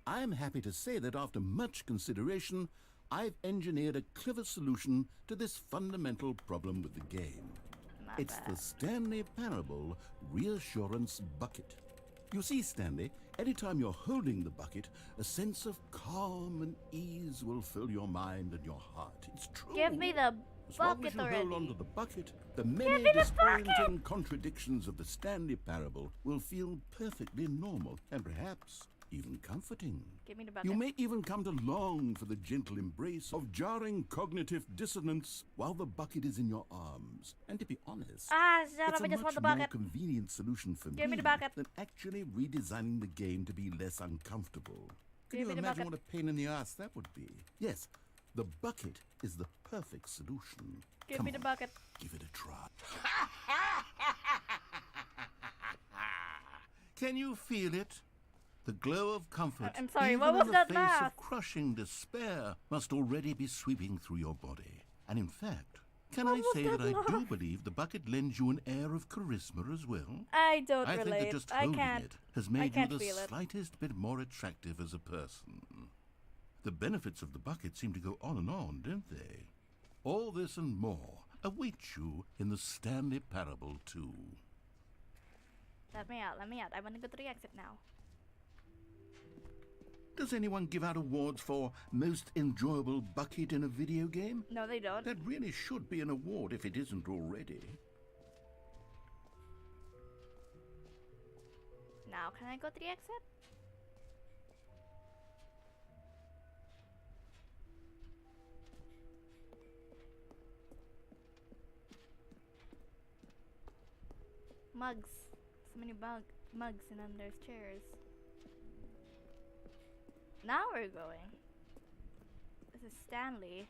I'm happy to say that after much consideration, I've engineered a clever solution to this fundamental problem with the game. My It's bad. the Stanley Parable Reassurance Bucket. You see, Stanley, anytime you're holding the bucket, a sense of calm and ease will fill your mind and your heart. It's true. Give me the As long bucket as you already. hold onto the bucket, the many me the disorienting contradictions of the Stanley Parable will feel perfectly normal and perhaps even comforting. Give me the bucket. You may even come to long for the gentle embrace of jarring cognitive dissonance while the bucket is in your arms. And to be honest, Ah, shut it's up! I a just want much the more bucket. convenient solution for Give me the bucket. than actually redesigning the game to be less uncomfortable. Can Give you me the imagine bucket. what a pain in the ass that would be? Yes, the bucket is the perfect solution. Give Come me the on, bucket. give it a try. Can you feel it? The glow of comfort, I'm sorry, even what was in the that face laugh? of crushing despair, must already be sweeping through your body. And in fact, can I say that I do believe the bucket lends you an air of charisma as well? I don't I think relate. that just I holding can't. it has made you can't the feel it. slightest bit more attractive as a person. The benefits of the bucket seem to go on, don't they? All this and more await you in the Stanley Parable 2. Let me out. Let me out. I want to go to the exit now. Does anyone give out awards for most enjoyable bucket in a video game? No, they don't. That really should be an award if it isn't already. Now can I go to the exit? Mugs. So many mugs and then there's chairs. Now we're going. This is Stanley.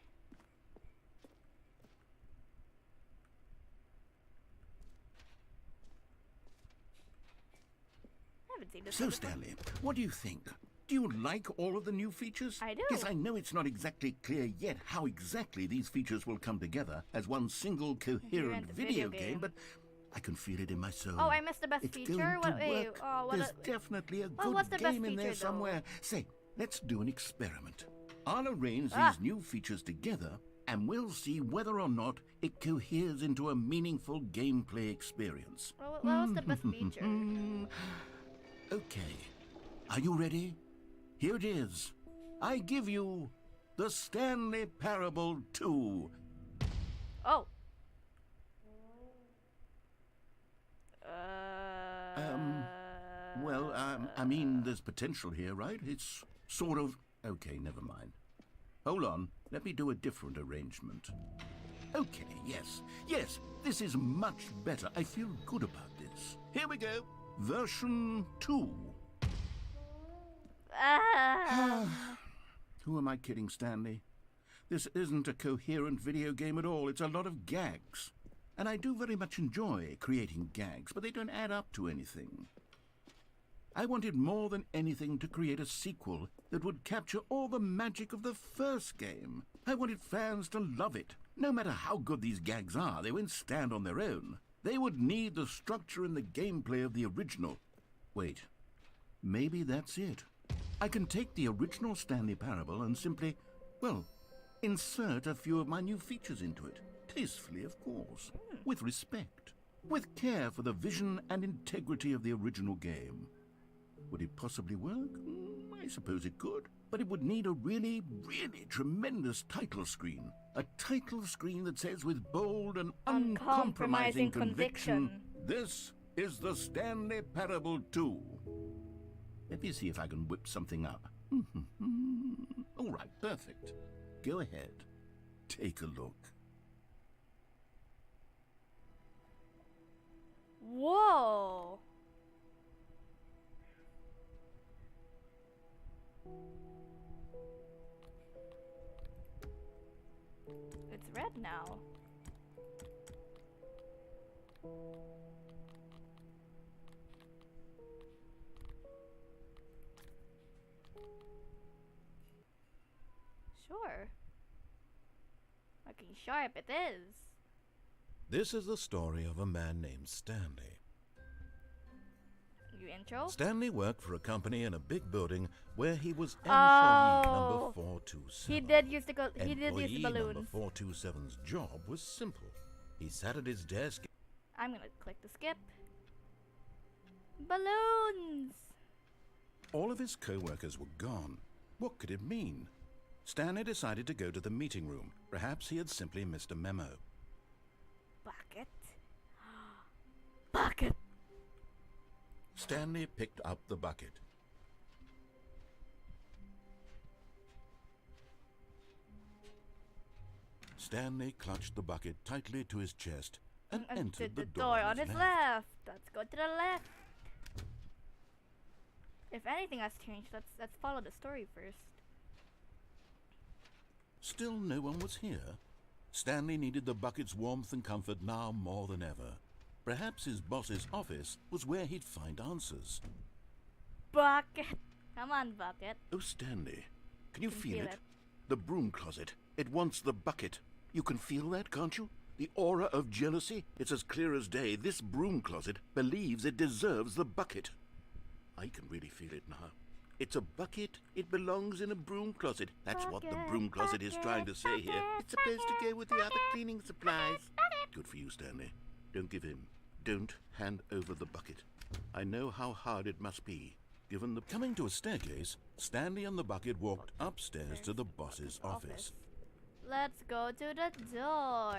I haven't seen this So, one before. Stanley, what do you think? Do you like all of the new features? I do. Yes, I know it's not exactly clear yet how exactly these features will come together as one single coherent video game, but I can feel it in my soul. Oh, I missed the best It's feature? going What- to wait, work. oh, what There's a- definitely a Well, what's the good best game in there feature, though? somewhere. Say, let's do an experiment. I'll arrange Ah. these new features together, and we'll see whether or not it coheres into a meaningful gameplay experience. What was the best feature? Okay. Are you ready? Here it is. I give you the Stanley Parable 2. Oh. Well, I mean, there's potential here, right? It's sort of... Okay, never mind. Hold on. Let me do a different arrangement. Okay, yes, this is much better. I feel good about this. Here we go. Version 2. Who am I kidding, Stanley? This isn't a coherent video game at all. It's a lot of gags. And I do very much enjoy creating gags, but they don't add up to anything. I wanted more than anything to create a sequel that would capture all the magic of the first game. I wanted fans to love it. No matter how good these gags are, they won't stand on their own. They would need the structure and the gameplay of the original. Wait, maybe that's it. I can take the original Stanley Parable and simply, well, insert a few of my new features into it. Tastefully, of course. With respect. With care for the vision and integrity of the original game. Would it possibly work? I suppose it could. But it would need a really, really tremendous title screen. A title screen that says with bold and uncompromising conviction, "This is the Stanley Parable 2. Let me see if I can whip something up. All right, perfect. Go ahead. Take a look. Whoa. It's red now. Sure. Looking sharp it is. This is the story of a man named Stanley. You intro? Stanley worked for a company in a big building where he was employee Oh. number 427. He did use the he did use Employee the number balloons. 427's job was simple. He sat at his desk. I'm gonna click the skip. Balloons! All of his co-workers were gone. What could it mean? Stanley decided to go to the meeting room. Perhaps he had simply missed a memo. Bucket. Bucket! Stanley picked up the bucket. Stanley clutched the bucket tightly to his chest and entered the door on his left. Let's go to the left. If anything has changed, let's follow the story first. Still no one was here. Stanley needed the bucket's warmth and comfort now more than ever. Perhaps his boss's office was where he'd find answers. Bucket! Come on, Bucket. Oh, Stanley, can you Can feel feel it? it. The broom closet. It wants the bucket. You can feel that, can't you? The aura of jealousy. It's as clear as day. This broom closet believes it deserves the bucket. I can really feel it now. It's a bucket. It belongs in a broom closet. That's what the broom closet is trying to say here. It's supposed to go with the other cleaning supplies. Good for you, Stanley. Don't give in. Don't hand over the bucket. I know how hard it must be, given the... Coming to a staircase, Stanley and the bucket walked upstairs to the boss's office. Let's go to the door.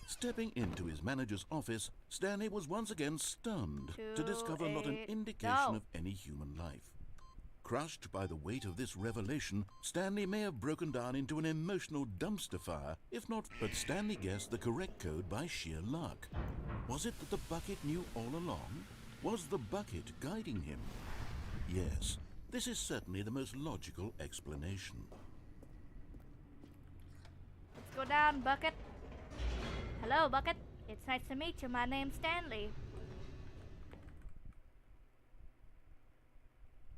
Stepping into his manager's office, Stanley was once again stunned to discover not an indication of any human life. Crushed by the weight of this revelation, Stanley may have broken down into an emotional dumpster fire, if not. But Stanley guessed the correct code by sheer luck. Was it that the bucket knew all along? Was the bucket guiding him? Yes, this is certainly the most logical explanation. Let's go down, Bucket. Hello, Bucket. It's nice to meet you. My name's Stanley.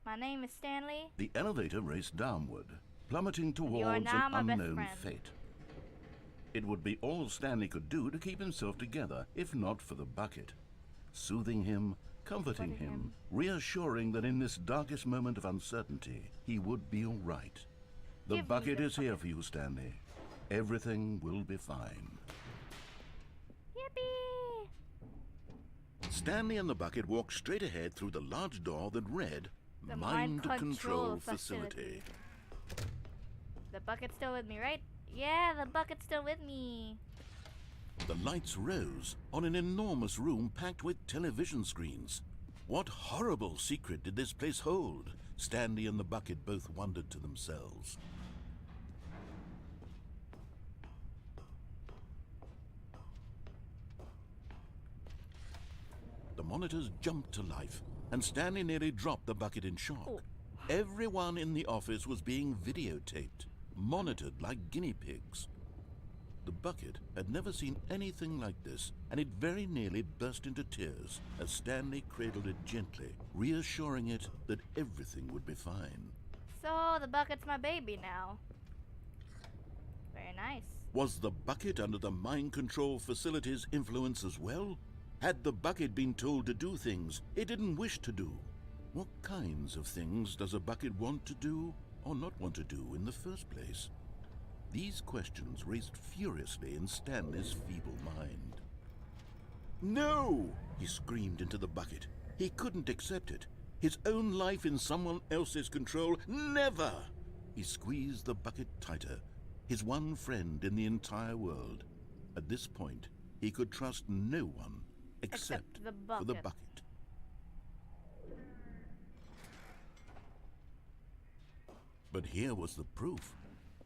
My name is Stanley. The elevator raced downward, plummeting towards now an my best unknown friend. fate. It would be all Stanley could do to keep himself together, if not for the bucket. Soothing him, comforting him, reassuring that in this darkest moment of uncertainty, he would be all right. The Give me bucket the is here for you, Stanley. Everything will be fine. Yippee! Stanley and the bucket walked straight ahead through the large door that read, The Mind Control Facility. The bucket's still with me, right? Yeah, the bucket's still with me. The lights rose on an enormous room packed with television screens. What horrible secret did this place hold? Stanley and the bucket both wondered to themselves. The monitors jumped to life, and Stanley nearly dropped the bucket in shock. Oh. Everyone in the office was being videotaped, monitored like guinea pigs. The bucket had never seen anything like this, and it very nearly burst into tears as Stanley cradled it gently, reassuring it that everything would be fine. So, the bucket's my baby now. Very nice. Was the bucket under the mind control facility's influence as well? Had the bucket been told to do things it didn't wish to do? What kinds of things does a bucket want to do or not want to do in the first place? These questions raced furiously in Stanley's feeble mind. No! He screamed into the bucket. He couldn't accept it. His own life in someone else's control, never! He squeezed the bucket tighter, his one friend in the entire world. At this point, he could trust no one except the for the bucket. bucket. But here was the proof.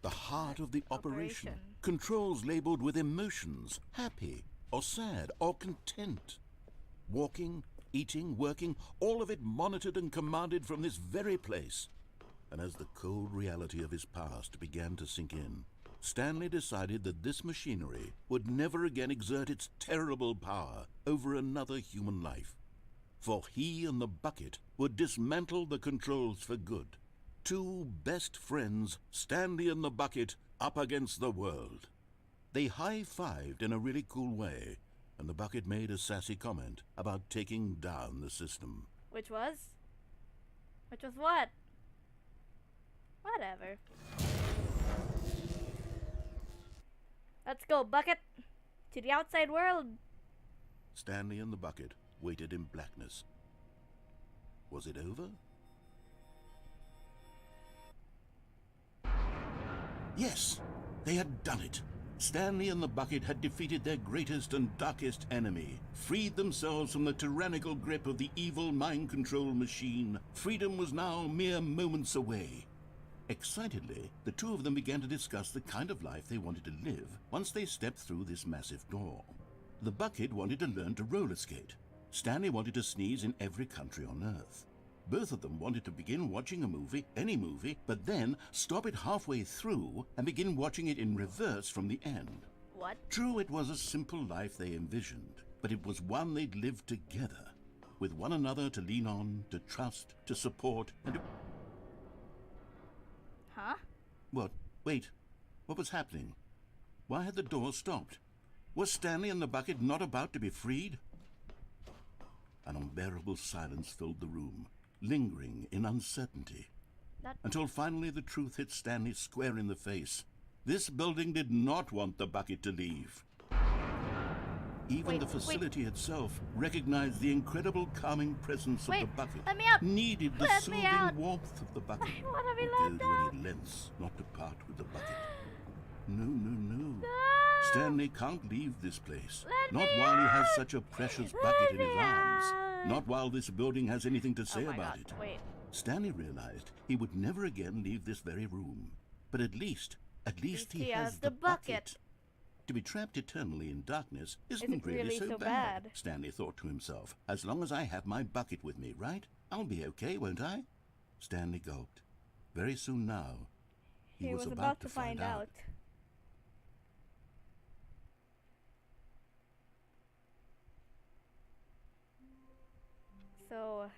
The heart of the operation. Controls labeled with emotions, happy or sad or content. Walking, eating, working, all of it monitored and commanded from this very place. And as the cold reality of his past began to sink in, Stanley decided that this machinery would never again exert its terrible power over another human life. For he and the bucket would dismantle the controls for good. Two best friends, Stanley and the bucket, up against the world. They high-fived in a really cool way, and the bucket made a sassy comment about taking down the system. Which was? Which was what? Whatever. Let's go, bucket! To the outside world! Stanley and the bucket waited in blackness. Was it over? Yes, they had done it. Stanley and the bucket had defeated their greatest and darkest enemy, freed themselves from the tyrannical grip of the evil mind control machine. Freedom was now mere moments away. Excitedly, the two of them began to discuss the kind of life they wanted to live once they stepped through this massive door. The bucket wanted to learn to roller skate. Stanley wanted to sneeze in every country on Earth. Both of them wanted to begin watching a movie, any movie, but then stop it halfway through and begin watching it in reverse from the end. What? True, it was a simple life they envisioned, but it was one they'd lived together, with one another to lean on, to trust, to support, and to... Huh? What? Wait. What was happening? Why had the door stopped? Was Stanley and the bucket not about to be freed? An unbearable silence filled the room, lingering in uncertainty, until finally the truth hit Stanley square in the face. This building did not want the bucket to leave. Even Wait, the facility itself recognized the incredible calming presence of Wait, the bucket. let me out! Needed the Let me out! soothing warmth of the bucket. I wanna be Would let go to out! any lengths not to part with the bucket. No, no, no. No! Stanley can't leave this place. Let Not me while he has out! such a precious Let bucket in me his arms. out! Not while this building has anything to say Oh my about God, it. wait. Stanley realized he would never again leave this very room. But at least he has the bucket. To be trapped eternally in darkness isn't really so bad, Stanley thought to himself. As long as I have my bucket with me, right? I'll be okay, won't I? Stanley gulped. Very soon now, he was about to find out. So...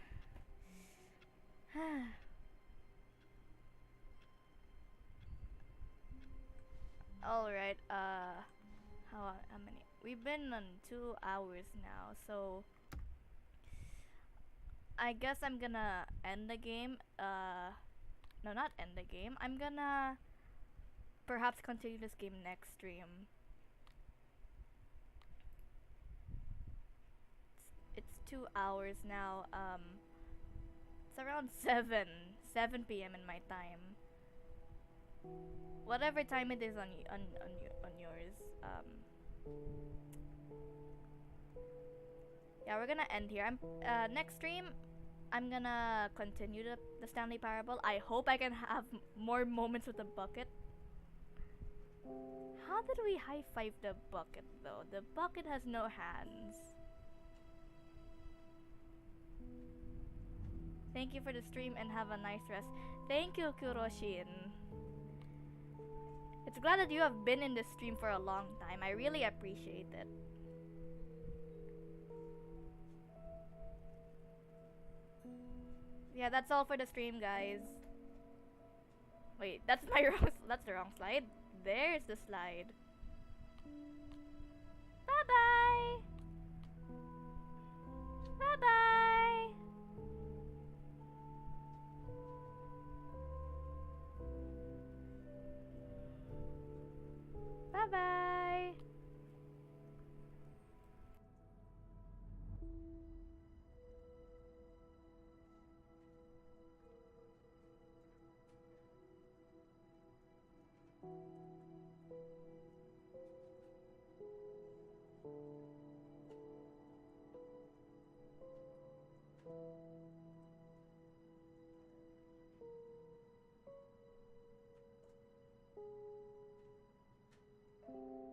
Alright, how many? We've been on 2 hours now, so I guess I'm gonna end the game. No, not end the game. I'm gonna perhaps continue this game next stream. It's 2 hours now. It's around 7 p.m. in my time. Whatever time it is on yours. Yeah, we're gonna end here. Next stream, I'm gonna continue the Stanley Parable. I hope I can have more moments with the bucket. How did we high five the bucket though? The bucket has no hands. Thank you for the stream and have a nice rest. Thank you, Kuroshin. It's glad that you have been in this stream for a long time. I really appreciate it. Yeah, that's all for the stream, guys. Wait, that's the wrong slide. There's the slide.